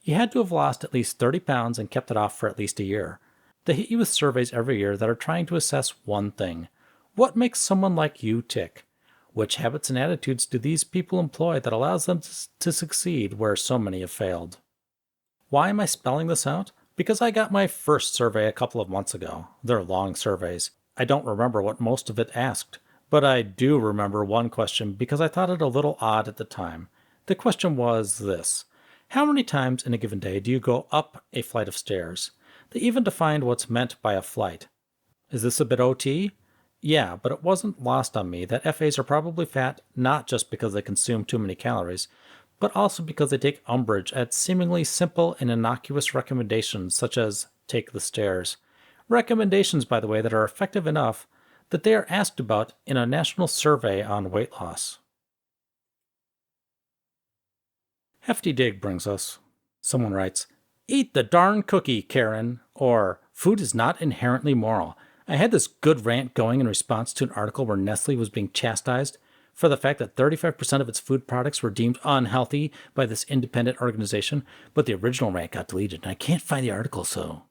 You had to have lost at least 30 pounds and kept it off for at least a year. They hit you with surveys every year that are trying to assess one thing. What makes someone like you tick? Which habits and attitudes do these people employ that allows them to succeed where so many have failed? Why am I spelling this out? Because I got my first survey a couple of months ago. They're long surveys. I don't remember what most of it asked, but I do remember one question because I thought it a little odd at the time. The question was this: how many times in a given day do you go up a flight of stairs? They even defined what's meant by a flight. Is this a bit OT? Yeah, but it wasn't lost on me that FAs are probably fat not just because they consume too many calories, but also because they take umbrage at seemingly simple and innocuous recommendations such as take the stairs. Recommendations, by the way, that are effective enough that they are asked about in a national survey on weight loss. Hefty Dig brings us. Someone writes, eat the darn cookie, Karen, or food is not inherently moral. I had this good rant going in response to an article where Nestle was being chastised for the fact that 35% of its food products were deemed unhealthy by this independent organization, but the original rant got deleted and I can't find the article, so...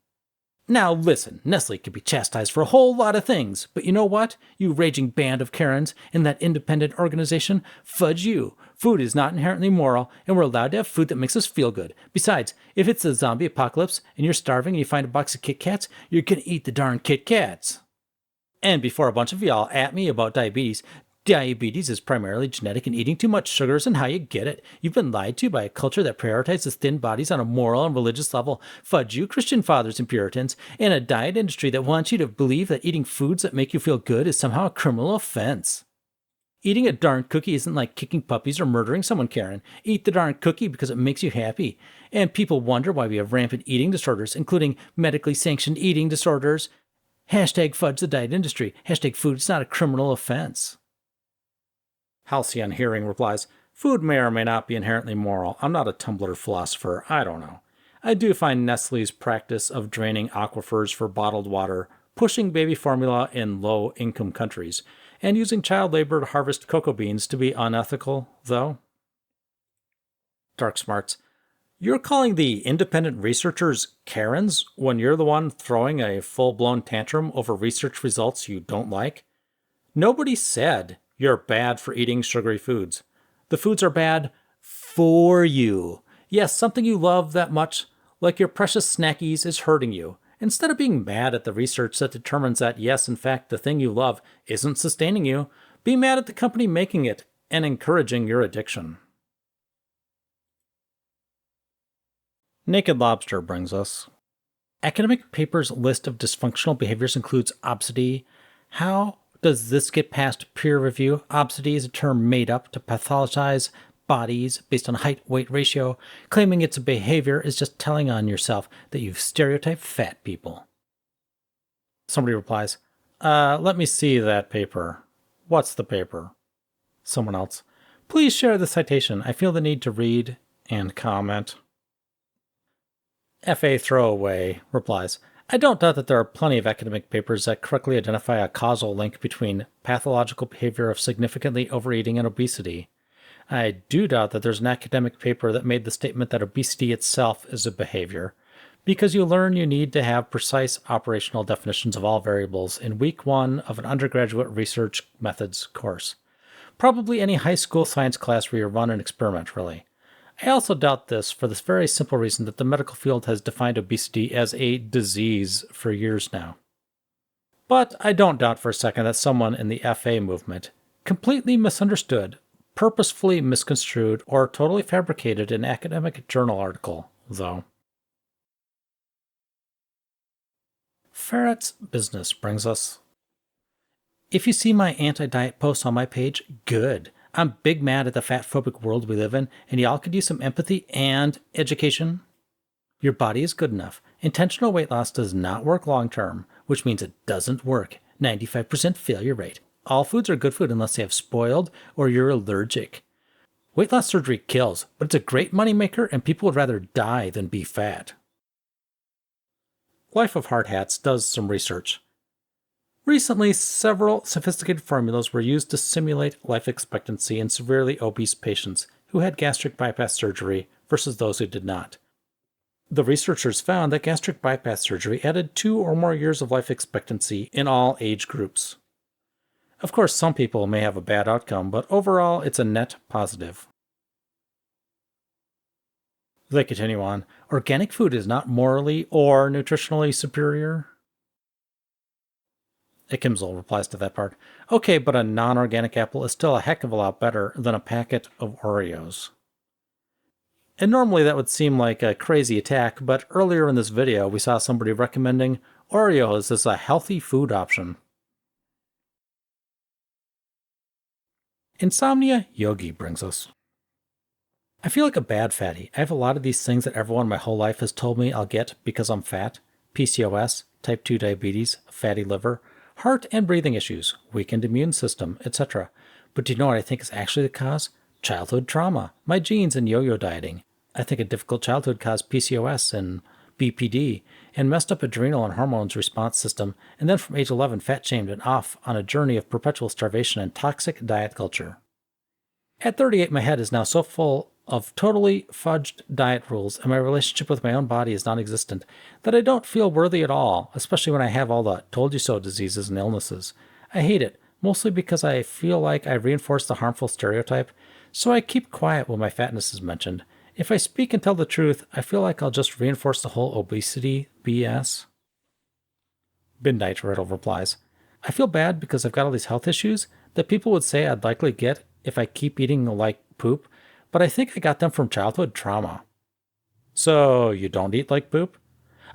Now listen, Nestle could be chastised for a whole lot of things, but you know what? You raging band of Karens in that independent organization, fudge you. Food is not inherently moral, and we're allowed to have food that makes us feel good. Besides, if it's a zombie apocalypse and you're starving and you find a box of Kit Kats, you're gonna eat the darn Kit Kats. And before a bunch of y'all at me about diabetes is primarily genetic, and eating too much sugar isn't how you get it. You've been lied to by a culture that prioritizes thin bodies on a moral and religious level. Fudge you, Christian fathers and Puritans, and a diet industry that wants you to believe that eating foods that make you feel good is somehow a criminal offense. Eating a darn cookie isn't like kicking puppies or murdering someone, Karen. Eat the darn cookie because it makes you happy. And people wonder why we have rampant eating disorders, including medically sanctioned eating disorders. Hashtag fudge the diet industry. Hashtag food is not a criminal offense. Halcyon Hearing replies, food may or may not be inherently moral. I'm not a Tumblr philosopher. I don't know. I do find Nestle's practice of draining aquifers for bottled water, pushing baby formula in low-income countries, and using child labor to harvest cocoa beans to be unethical, though. Dark Smarts, you're calling the independent researchers Karens when you're the one throwing a full-blown tantrum over research results you don't like? Nobody said you're bad for eating sugary foods. The foods are bad for you. Yes, something you love that much, like your precious snackies, is hurting you. Instead of being mad at the research that determines that, yes, in fact, the thing you love isn't sustaining you, be mad at the company making it and encouraging your addiction. Naked Lobster brings us. Academic papers list of dysfunctional behaviors includes obesity. How does this get past peer review? Obesity is a term made up to pathologize bodies based on height-weight ratio. Claiming it's a behavior is just telling on yourself that you've stereotyped fat people. Somebody replies, let me see that paper. What's the paper? Someone else, Please share the citation. I feel the need to read and comment. FA Throwaway replies, I don't doubt that there are plenty of academic papers that correctly identify a causal link between pathological behavior of significantly overeating and obesity. I do doubt that there's an academic paper that made the statement that obesity itself is a behavior, because you learn you need to have precise operational definitions of all variables in week 1 of an undergraduate research methods course. Probably any high school science class where you run an experiment, really. I also doubt this for this very simple reason that the medical field has defined obesity as a disease for years now. But I don't doubt for a second that someone in the FA movement completely misunderstood, purposefully misconstrued, or totally fabricated an academic journal article, though. Ferret's Business brings us, if you see my anti-diet posts on my page, good. I'm big mad at the fat-phobic world we live in, and y'all could use some empathy and education. Your body is good enough. Intentional weight loss does not work long-term, which means it doesn't work. 95% failure rate. All foods are good food unless they have spoiled or you're allergic. Weight loss surgery kills, but it's a great moneymaker and people would rather die than be fat. Life of Hard Hats does some research. Recently, several sophisticated formulas were used to simulate life expectancy in severely obese patients who had gastric bypass surgery versus those who did not. The researchers found that gastric bypass surgery added 2 or more years of life expectancy in all age groups. Of course, some people may have a bad outcome, but overall, it's a net positive. They continue on, organic food is not morally or nutritionally superior. Ikimzel replies to that part, okay, but a non-organic apple is still a heck of a lot better than a packet of Oreos. And normally that would seem like a crazy attack, but earlier in this video we saw somebody recommending Oreos as a healthy food option. Insomnia Yogi brings us, I feel like a bad fatty. I have a lot of these things that everyone my whole life has told me I'll get because I'm fat. PCOS, type 2 diabetes, fatty liver, heart and breathing issues, weakened immune system, etc. But do you know what I think is actually the cause? Childhood trauma, my genes, and yo-yo dieting. I think a difficult childhood caused PCOS and BPD, and messed up adrenal and hormones response system, and then from age 11 fat-shamed and off on a journey of perpetual starvation and toxic diet culture. At 38, my head is now so full of totally fudged diet rules, and my relationship with my own body is non-existent, that I don't feel worthy at all, especially when I have all the told-you-so diseases and illnesses. I hate it, mostly because I feel like I reinforce the harmful stereotype, so I keep quiet when my fatness is mentioned. If I speak and tell the truth, I feel like I'll just reinforce the whole obesity BS. Midnight Riddle replies, I feel bad because I've got all these health issues that people would say I'd likely get if I keep eating like poop, but I think I got them from childhood trauma. So, you don't eat like poop?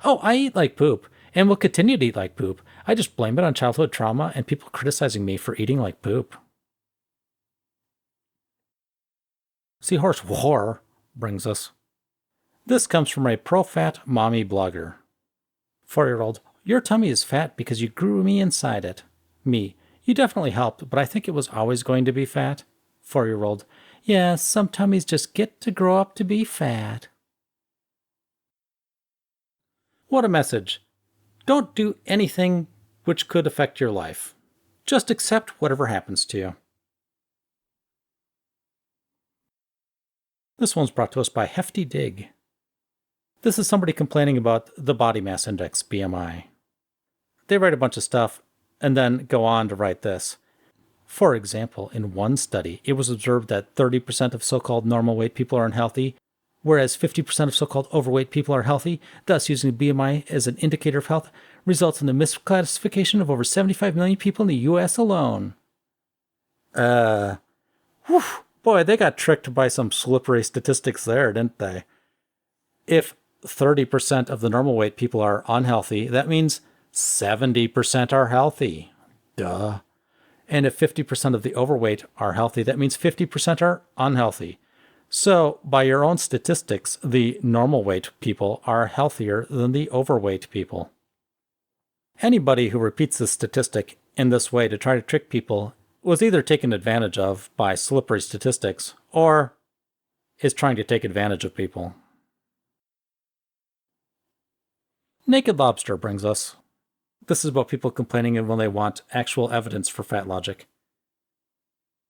Oh, I eat like poop, and will continue to eat like poop. I just blame it on childhood trauma and people criticizing me for eating like poop. Seahorse War brings us, this comes from a pro-fat mommy blogger. 4-year-old, your tummy is fat because you grew me inside it. Me, you definitely helped, but I think it was always going to be fat. 4-year-old, yeah, some tummies just get to grow up to be fat. What a message. Don't do anything which could affect your life. Just accept whatever happens to you. This one's brought to us by Hefty Dig. This is somebody complaining about the body mass index, BMI. They write a bunch of stuff and then go on to write this. For example, in one study, it was observed that 30% of so-called normal weight people are unhealthy, whereas 50% of so-called overweight people are healthy. Thus, using BMI as an indicator of health results in the misclassification of over 75 million people in the U.S. alone. Boy, they got tricked by some slippery statistics there, didn't they? If 30% of the normal weight people are unhealthy, that means 70% are healthy. Duh. And if 50% of the overweight are healthy, that means 50% are unhealthy. So, by your own statistics, the normal weight people are healthier than the overweight people. Anybody who repeats this statistic in this way to try to trick people was either taken advantage of by slippery statistics or is trying to take advantage of people. Naked Lobster brings us. This is about people complaining when they want actual evidence for Fatlogic.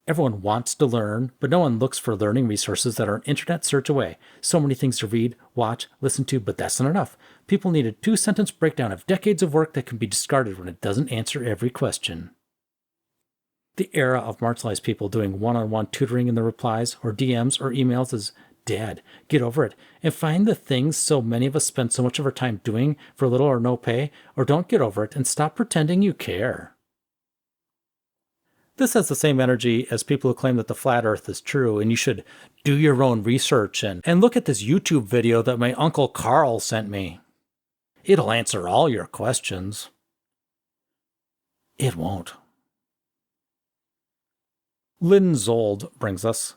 Everyone wants to learn, but no one looks for learning resources that are an internet search away. So many things to read, watch, listen to, but that's not enough. People need a 2-sentence breakdown of decades of work that can be discarded when it doesn't answer every question. The era of marginalized people doing one-on-one tutoring in the replies, or DMs, or emails is dead. Get over it, and find the things so many of us spend so much of our time doing for little or no pay, or don't get over it and stop pretending you care. This has the same energy as people who claim that the flat earth is true and you should do your own research and look at this YouTube video that my Uncle Carl sent me. It'll answer all your questions. It won't. Lynn Zold brings us.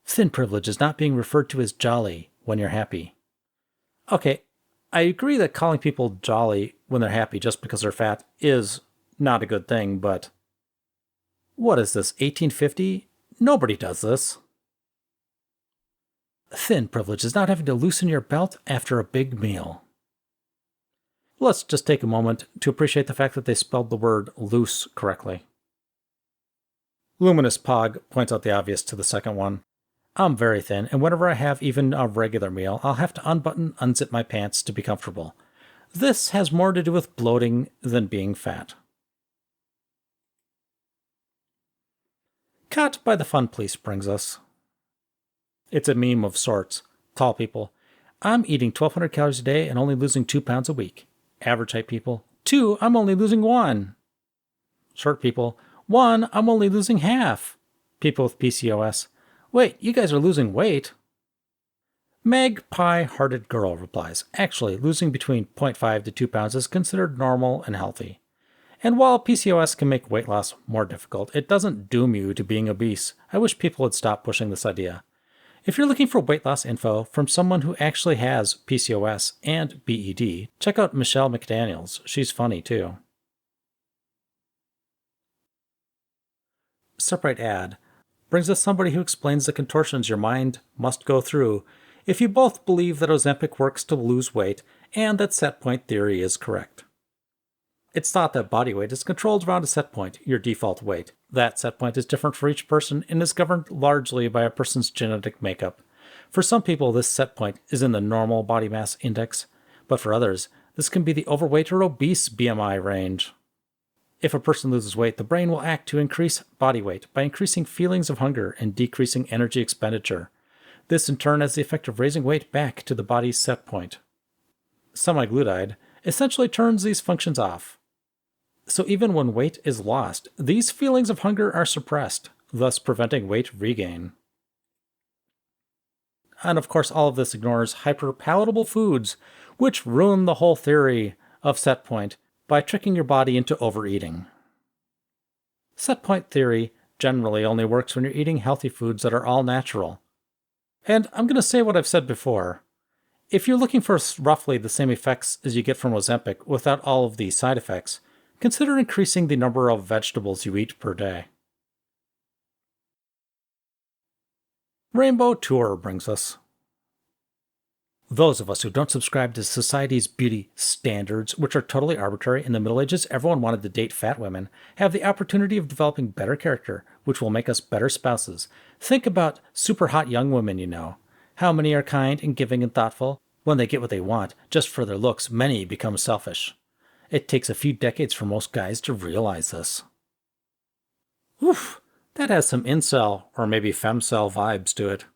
Thin privilege is not being referred to as jolly when you're happy. Okay, I agree that calling people jolly when they're happy just because they're fat is not a good thing, but what is this, 1850? Nobody does this. Thin privilege is not having to loosen your belt after a big meal. Let's just take a moment to appreciate the fact that they spelled the word loose correctly. Luminous Pog points out the obvious to the second one. I'm very thin, and whenever I have even a regular meal, I'll have to unzip my pants to be comfortable. This has more to do with bloating than being fat. Caught by the Fun Police brings us. It's a meme of sorts. Tall people. I'm eating 1,200 calories a day and only losing 2 pounds a week. Average height people. 2, I'm only losing 1. Short people. 1, I'm only losing half. People with PCOS. Wait, you guys are losing weight. Magpie-hearted girl replies, actually, losing between 0.5 to 2 pounds is considered normal and healthy. And while PCOS can make weight loss more difficult, it doesn't doom you to being obese. I wish people would stop pushing this idea. If you're looking for weight loss info from someone who actually has PCOS and BED, check out Michelle McDaniels. She's funny too. Separate ad brings us somebody who explains the contortions your mind must go through if you both believe that Ozempic works to lose weight and that set point theory is correct. It's thought that body weight is controlled around a set point, your default weight. That set point is different for each person and is governed largely by a person's genetic makeup. For some people, this set point is in the normal body mass index, but for others, this can be the overweight or obese BMI range. If a person loses weight, the brain will act to increase body weight by increasing feelings of hunger and decreasing energy expenditure. This in turn has the effect of raising weight back to the body's set point. Semaglutide essentially turns these functions off. So even when weight is lost, these feelings of hunger are suppressed, thus preventing weight regain. And of course, all of this ignores hyperpalatable foods, which ruin the whole theory of set point by tricking your body into overeating. Set point theory generally only works when you're eating healthy foods that are all natural. And I'm going to say what I've said before. If you're looking for roughly the same effects as you get from Ozempic without all of the side effects, consider increasing the number of vegetables you eat per day. Rainbow Tour brings us. Those of us who don't subscribe to society's beauty standards, which are totally arbitrary. In the Middle Ages, everyone wanted to date fat women, have the opportunity of developing better character, which will make us better spouses. Think about super hot young women you know. How many are kind and giving and thoughtful? When they get what they want, just for their looks, many become selfish. It takes a few decades for most guys to realize this. Oof, that has some incel or maybe femcel vibes to it.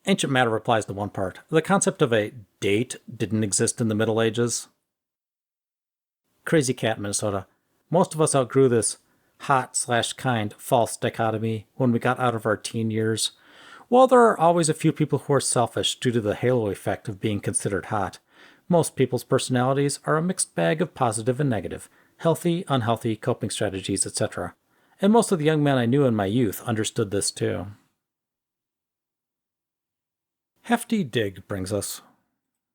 Ancient Matter replies to one part. The concept of a date didn't exist in the Middle Ages. Crazy Cat, Minnesota. Most of us outgrew this hot/kind false dichotomy when we got out of our teen years. While there are always a few people who are selfish due to the halo effect of being considered hot, most people's personalities are a mixed bag of positive and negative, healthy, unhealthy, coping strategies, etc. And most of the young men I knew in my youth understood this too. Hefty Dig brings us.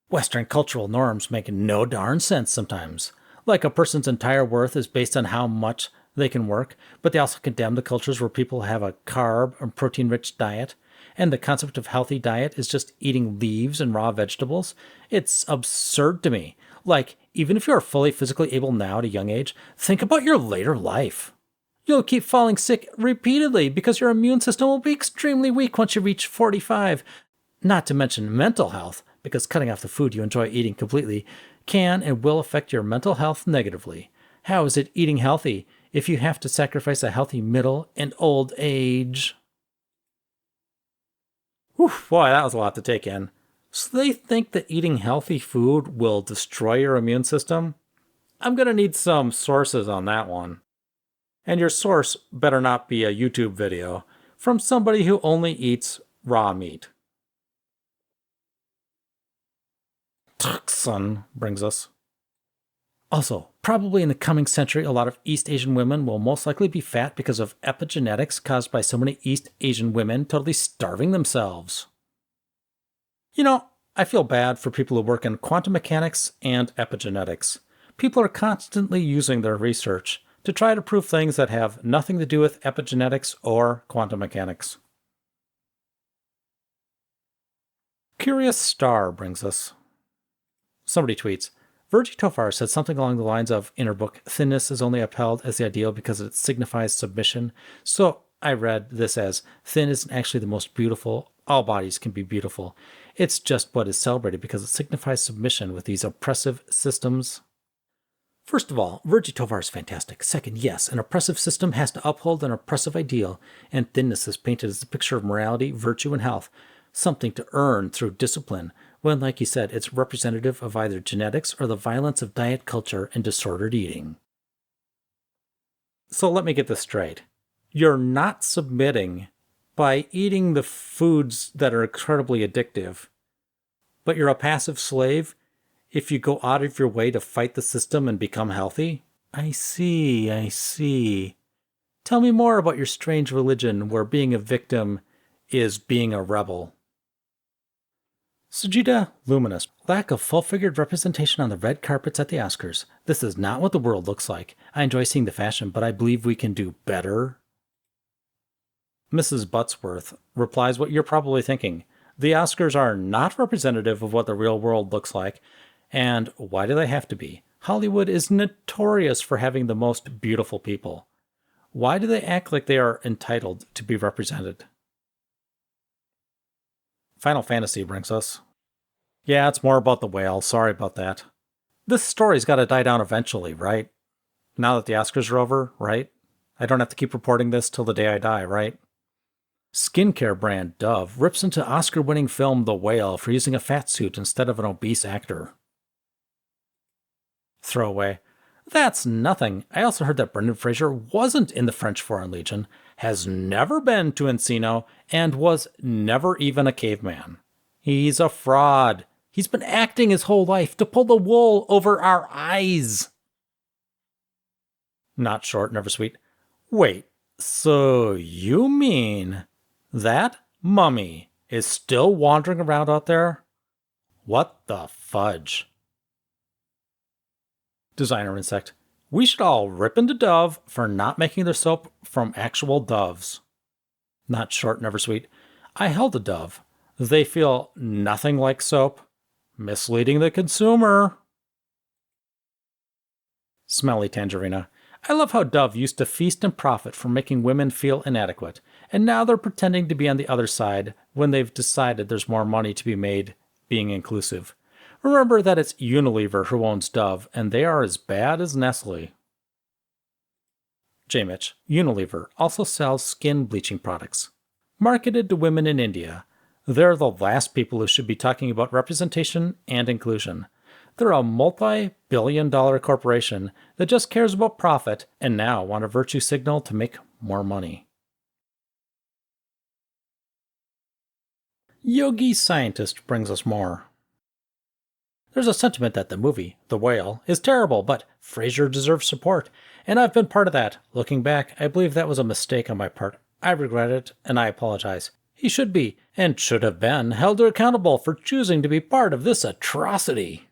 Western cultural norms make no darn sense sometimes. Like a person's entire worth is based on how much They can work, but they also condemn the cultures where people have a carb and protein-rich diet, and the concept of healthy diet is just eating leaves and raw vegetables. It's absurd to me. Like, even if you are fully physically able now at a young age, think about your later life. You'll keep falling sick repeatedly because your immune system will be extremely weak once you reach 45. Not to mention mental health, because cutting off the food you enjoy eating completely can and will affect your mental health negatively. How is it eating healthy if you have to sacrifice a healthy middle and old age? Whew, boy, that was a lot to take in. So they think that eating healthy food will destroy your immune system? I'm going to need some sources on that one. And your source better not be a YouTube video from somebody who only eats raw meat. Son brings us. Also, probably in the coming century, a lot of East Asian women will most likely be fat because of epigenetics caused by so many East Asian women totally starving themselves. You know, I feel bad for people who work in quantum mechanics and epigenetics. People are constantly using their research to try to prove things that have nothing to do with epigenetics or quantum mechanics. Curious Star brings us. Somebody tweets, Virgie Tofar said something along the lines of, in her book, thinness is only upheld as the ideal because it signifies submission. So I read this as, thin isn't actually the most beautiful. All bodies can be beautiful. It's just what is celebrated because it signifies submission with these oppressive systems. First of all, Virgie Tovar is fantastic. Second, yes, an oppressive system has to uphold an oppressive ideal, and thinness is painted as a picture of morality, virtue, and health, something to earn through discipline, when, like you said, it's representative of either genetics or the violence of diet culture and disordered eating. So let me get this straight. You're not submitting by eating the foods that are incredibly addictive, but you're a passive slave if you go out of your way to fight the system and become healthy? I see. Tell me more about your strange religion where being a victim is being a rebel. Sujita Luminous. Lack of full-figured representation on the red carpets at the Oscars. This is not what the world looks like. I enjoy seeing the fashion, but I believe we can do better. Mrs. Buttsworth replies what you're probably thinking. The Oscars are not representative of what the real world looks like. And why do they have to be? Hollywood is notorious for having the most beautiful people. Why do they act like they are entitled to be represented? Final Fantasy brings us. Yeah, it's more about the whale. Sorry about that. This story's got to die down eventually, right? Now that the Oscars are over, right? I don't have to keep reporting this till the day I die, right? Skincare brand Dove rips into Oscar-winning film The Whale for using a fat suit instead of an obese actor. Throwaway. That's nothing. I also heard that Brendan Fraser wasn't in the French Foreign Legion, has never been to Encino, and was never even a caveman. He's a fraud. He's been acting his whole life to pull the wool over our eyes. Not short, never sweet. Wait, so you mean that mummy is still wandering around out there? What the fudge? Designer Insect. We should all rip into Dove for not making their soap from actual doves. Not short, never sweet. I held a Dove. They feel nothing like soap. Misleading the consumer. Smelly Tangerina. I love how Dove used to feast and profit from making women feel inadequate, and now they're pretending to be on the other side when they've decided there's more money to be made being inclusive. Remember that it's Unilever who owns Dove, and they are as bad as Nestle. J. Mitch. Unilever also sells skin bleaching products. Marketed to women in India. They're the last people who should be talking about representation and inclusion. They're a multi-billion-dollar corporation that just cares about profit and now want a virtue signal to make more money. Yogi Scientist brings us more. There's a sentiment that the movie, The Whale, is terrible, but Fraser deserves support, and I've been part of that. Looking back, I believe that was a mistake on my part. I regret it, and I apologize. He should be, and should have been, held accountable for choosing to be part of this atrocity.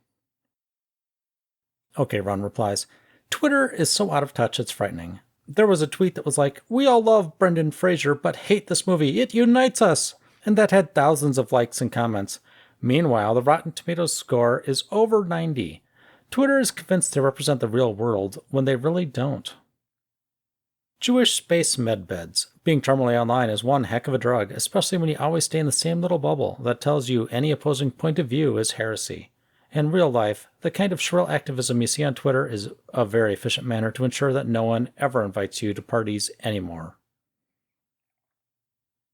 Okay, Ron replies, Twitter is so out of touch it's frightening. There was a tweet that was like, "We all love Brendan Fraser, but hate this movie. It unites us." And that had thousands of likes and comments. Meanwhile, the Rotten Tomatoes score is over 90. Twitter is convinced they represent the real world when they really don't. Jewish space medbeds. Being terminally online is one heck of a drug, especially when you always stay in the same little bubble that tells you any opposing point of view is heresy. In real life, the kind of shrill activism you see on Twitter is a very efficient manner to ensure that no one ever invites you to parties anymore.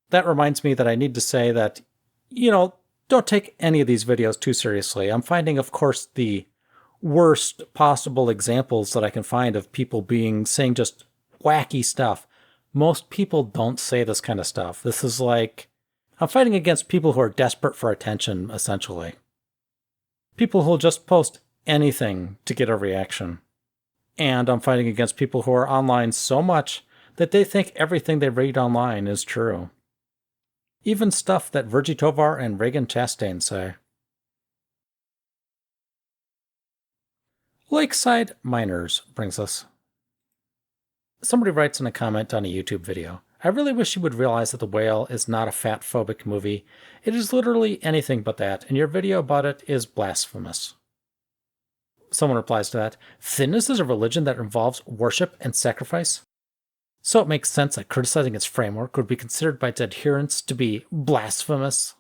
That reminds me that I need to say that, don't take any of these videos too seriously. I'm finding, of course, the worst possible examples that I can find of people saying just wacky stuff. Most people don't say this kind of stuff. This is like, I'm fighting against people who are desperate for attention, essentially. People who'll just post anything to get a reaction. And I'm fighting against people who are online so much that they think everything they read online is true. Even stuff that Virgie Tovar and Reagan Chastain say. Lakeside Miners brings us. Somebody writes in a comment on a YouTube video, "I really wish you would realize that The Whale is not a fat-phobic movie. It is literally anything but that, and your video about it is blasphemous." Someone replies to that, "Thinness is a religion that involves worship and sacrifice. So it makes sense that criticizing its framework would be considered by its adherents to be blasphemous."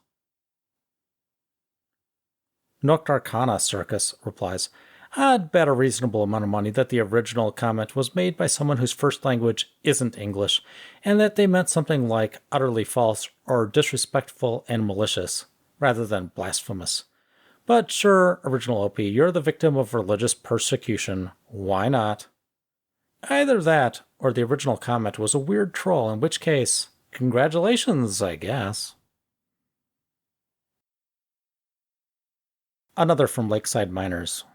Noct Arcana Circus replies, "I'd bet a reasonable amount of money that the original comment was made by someone whose first language isn't English, and that they meant something like utterly false or disrespectful and malicious, rather than blasphemous. But sure, original OP, you're the victim of religious persecution. Why not? Either that, or the original comment was a weird troll, in which case, congratulations, I guess." Another from Lakeside Miners.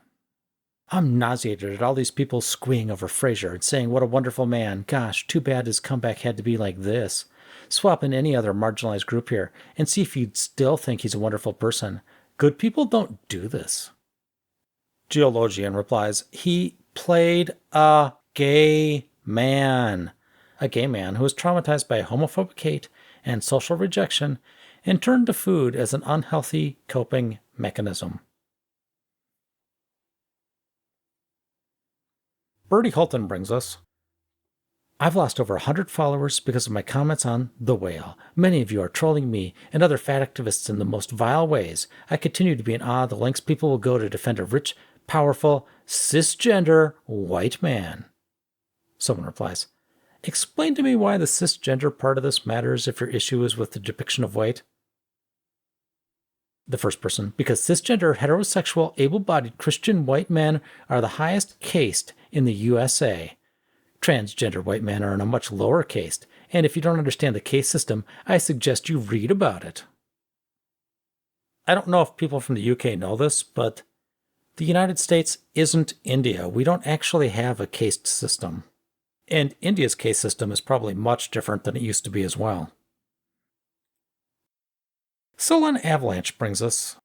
"I'm nauseated at all these people squeeing over Fraser and saying what a wonderful man. Gosh, too bad his comeback had to be like this. Swap in any other marginalized group here and see if you'd still think he's a wonderful person. Good people don't do this." Geologian replies, "He played a gay man. A gay man who was traumatized by homophobic hate and social rejection and turned to food as an unhealthy coping mechanism." Bertie Holton brings us, "I've lost over 100 followers because of my comments on The Whale. Many of you are trolling me and other fat activists in the most vile ways. I continue to be in awe of the lengths people will go to defend a rich, powerful, cisgender white man." Someone replies, "Explain to me why the cisgender part of this matters if your issue is with the depiction of white." The first person, "Because cisgender, heterosexual, able-bodied Christian white men are the highest caste in the USA. Transgender white men are in a much lower caste, and if you don't understand the caste system, I suggest you read about it." I don't know if people from the UK know this, but the United States isn't India. We don't actually have a caste system. And India's caste system is probably much different than it used to be as well. Sullen Avalanche brings us,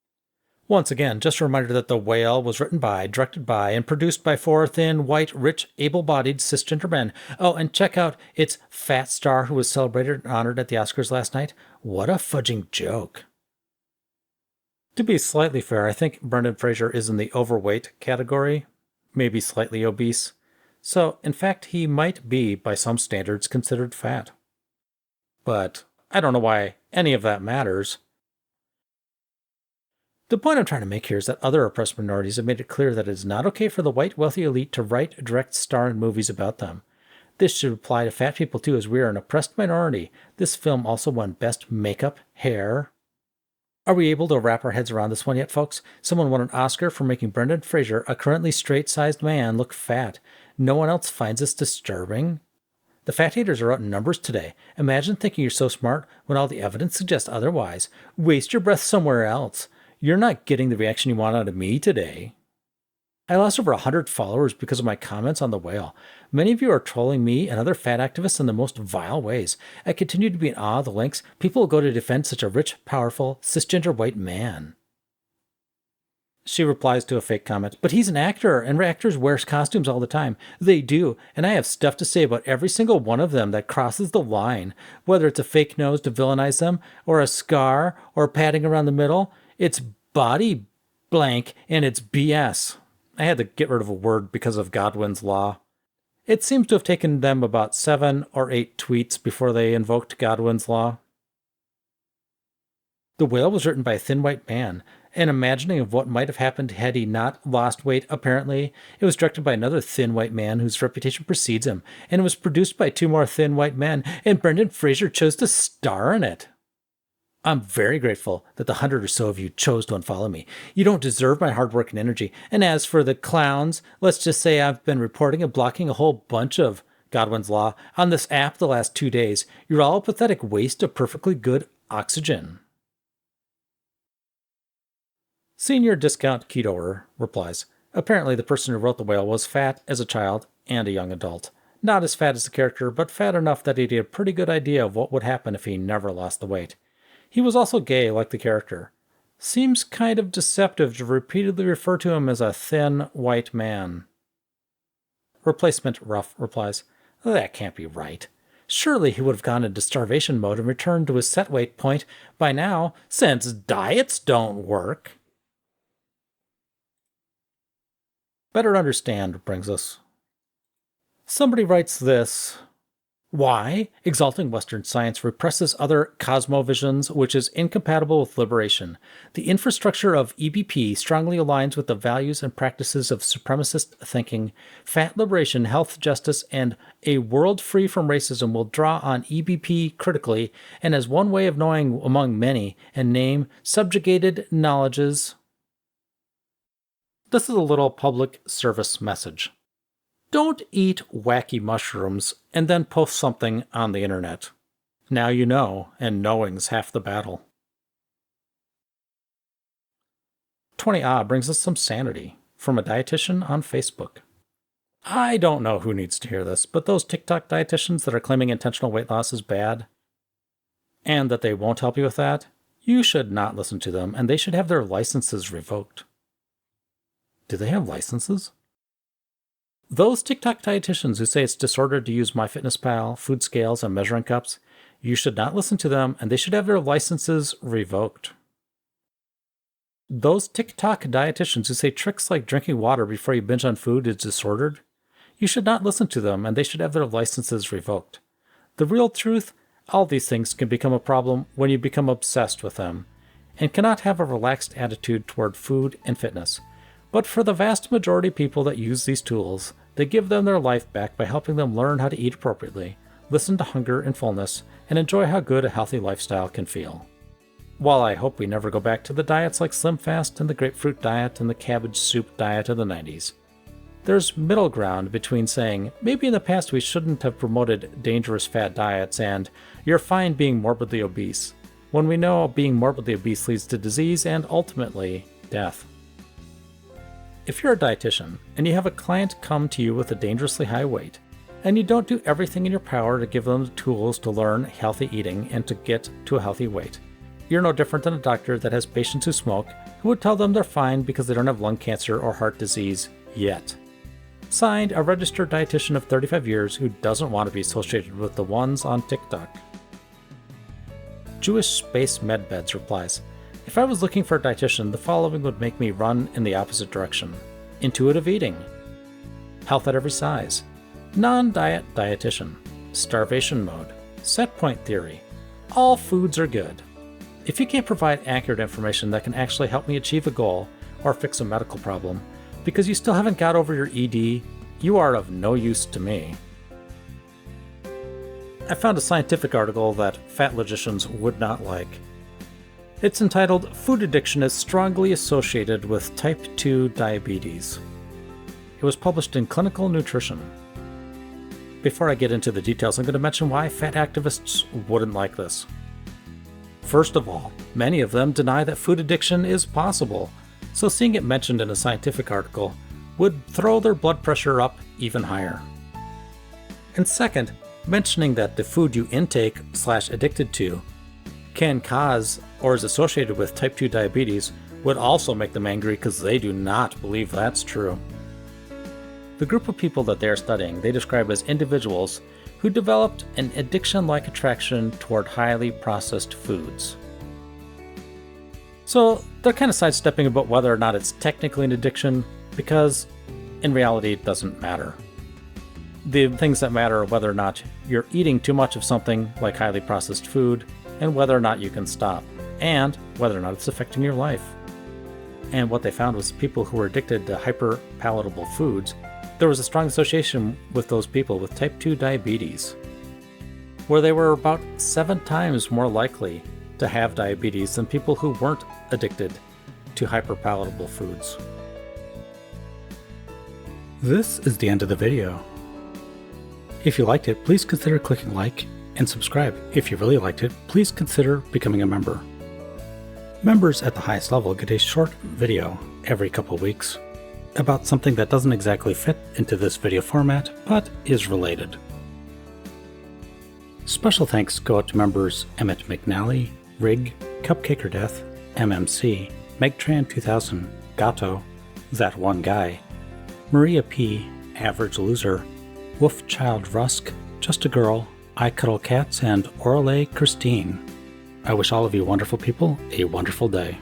once again, just a reminder that The Whale was written by, directed by, and produced by 4 thin, white, rich, able-bodied cisgender men. Oh, and check out its fat star who was celebrated and honored at the Oscars last night. What a fudging joke. To be slightly fair, I think Brendan Fraser is in the overweight category, maybe slightly obese. So, in fact, he might be, by some standards, considered fat. But I don't know why any of that matters. The point I'm trying to make here is that other oppressed minorities have made it clear that it is not okay for the white wealthy elite to write, direct, star in movies about them. This should apply to fat people too, as we are an oppressed minority. This film also won Best Makeup, Hair. Are we able to wrap our heads around this one yet, folks? Someone won an Oscar for making Brendan Fraser, a currently straight-sized man, look fat. No one else finds this disturbing? The fat haters are out in numbers today. Imagine thinking you're so smart when all the evidence suggests otherwise. Waste your breath somewhere else. You're not getting the reaction you want out of me today. I lost over 100 followers because of my comments on The Whale. Many of you are trolling me and other fat activists in the most vile ways. I continue to be in awe of the lengths people will go to defend such a rich, powerful, cisgender white man. She replies to a fake comment, "But he's an actor, and actors wear costumes all the time." They do, and I have stuff to say about every single one of them that crosses the line. Whether it's a fake nose to villainize them, or a scar, or padding around the middle, it's body blank, and it's BS. I had to get rid of a word because of Godwin's law. It seems to have taken them about 7 or 8 tweets before they invoked Godwin's law. The Whale was written by a thin white man, an imagining of what might have happened had he not lost weight, apparently. It was directed by another thin white man whose reputation precedes him, and it was produced by 2 more thin white men, and Brendan Fraser chose to star in it. I'm very grateful that the 100 or so of you chose to unfollow me. You don't deserve my hard work and energy. And as for the clowns, let's just say I've been reporting and blocking a whole bunch of Godwin's Law on this app the last 2 days. You're all a pathetic waste of perfectly good oxygen. Senior Discount Ketoer replies, "Apparently the person who wrote The Whale was fat as a child and a young adult. Not as fat as the character, but fat enough that he had a pretty good idea of what would happen if he never lost the weight. He was also gay like the character. Seems kind of deceptive to repeatedly refer to him as a thin white man." Replacement Rough replies, "That can't be right. Surely he would have gone into starvation mode and returned to his set weight point by now, since diets don't work." Better Understand brings us. Somebody writes this: "Why? Exalting Western science represses other cosmovisions, which is incompatible with liberation. The infrastructure of EBP strongly aligns with the values and practices of supremacist thinking. Fat liberation, health justice, and a world free from racism will draw on EBP critically and as one way of knowing among many, and name subjugated knowledges." This is a little public service message. Don't eat wacky mushrooms and then post something on the internet. Now you know, and knowing's half the battle. 20 brings us some sanity from a dietitian on Facebook. I don't know who needs to hear this, but those TikTok dietitians that are claiming intentional weight loss is bad, and that they won't help you with that, you should not listen to them, and they should have their licenses revoked. Do they have licenses? Those TikTok dietitians who say it's disordered to use MyFitnessPal, food scales, and measuring cups, you should not listen to them, and they should have their licenses revoked. Those TikTok dietitians who say tricks like drinking water before you binge on food is disordered, you should not listen to them, and they should have their licenses revoked. The real truth, all these things can become a problem when you become obsessed with them, and cannot have a relaxed attitude toward food and fitness. But for the vast majority of people that use these tools, they give them their life back by helping them learn how to eat appropriately, listen to hunger and fullness, and enjoy how good a healthy lifestyle can feel. While I hope we never go back to the diets like Slim Fast and the grapefruit diet and the cabbage soup diet of the 90s, there's middle ground between saying, maybe in the past we shouldn't have promoted dangerous fat diets and you're fine being morbidly obese, when we know being morbidly obese leads to disease and ultimately death. If you're a dietitian and you have a client come to you with a dangerously high weight, and you don't do everything in your power to give them the tools to learn healthy eating and to get to a healthy weight, you're no different than a doctor that has patients who smoke who would tell them they're fine because they don't have lung cancer or heart disease yet. Signed, a registered dietitian of 35 years who doesn't want to be associated with the ones on TikTok. Jewish Space Medbeds replies, "If I was looking for a dietitian, the following would make me run in the opposite direction. Intuitive eating, health at every size, non-diet dietitian, starvation mode, set point theory. All foods are good. If you can't provide accurate information that can actually help me achieve a goal or fix a medical problem, because you still haven't got over your ED, you are of no use to me." I found a scientific article that Fatlogicians would not like. It's entitled, "Food Addiction is Strongly Associated with Type 2 Diabetes." It was published in Clinical Nutrition. Before I get into the details, I'm going to mention why fat activists wouldn't like this. First of all, many of them deny that food addiction is possible, so seeing it mentioned in a scientific article would throw their blood pressure up even higher. And second, mentioning that the food you intake/addicted to can cause or is associated with type 2 diabetes would also make them angry because they do not believe that's true. The group of people that they are studying, they describe as individuals who developed an addiction-like attraction toward highly processed foods. So they're kind of sidestepping about whether or not it's technically an addiction, because in reality it doesn't matter. The things that matter are whether or not you're eating too much of something like highly processed food, and whether or not you can stop, and whether or not it's affecting your life. And what they found was people who were addicted to hyper-palatable foods, there was a strong association with those people with type 2 diabetes, where they were about 7 times more likely to have diabetes than people who weren't addicted to hyper-palatable foods. This is the end of the video. If you liked it, please consider clicking like and subscribe. If you really liked it, please consider becoming a member. Members at the highest level get a short video every couple weeks about something that doesn't exactly fit into this video format, but is related. Special thanks go out to members Emmett McNally, Rig, Cupcaker Death, MMC, Megtran2000, Gato, That One Guy, Maria P, Average Loser, Wolfchild Rusk, Just a Girl, I Cuddle Cats, and Orale Christine. I wish all of you wonderful people a wonderful day.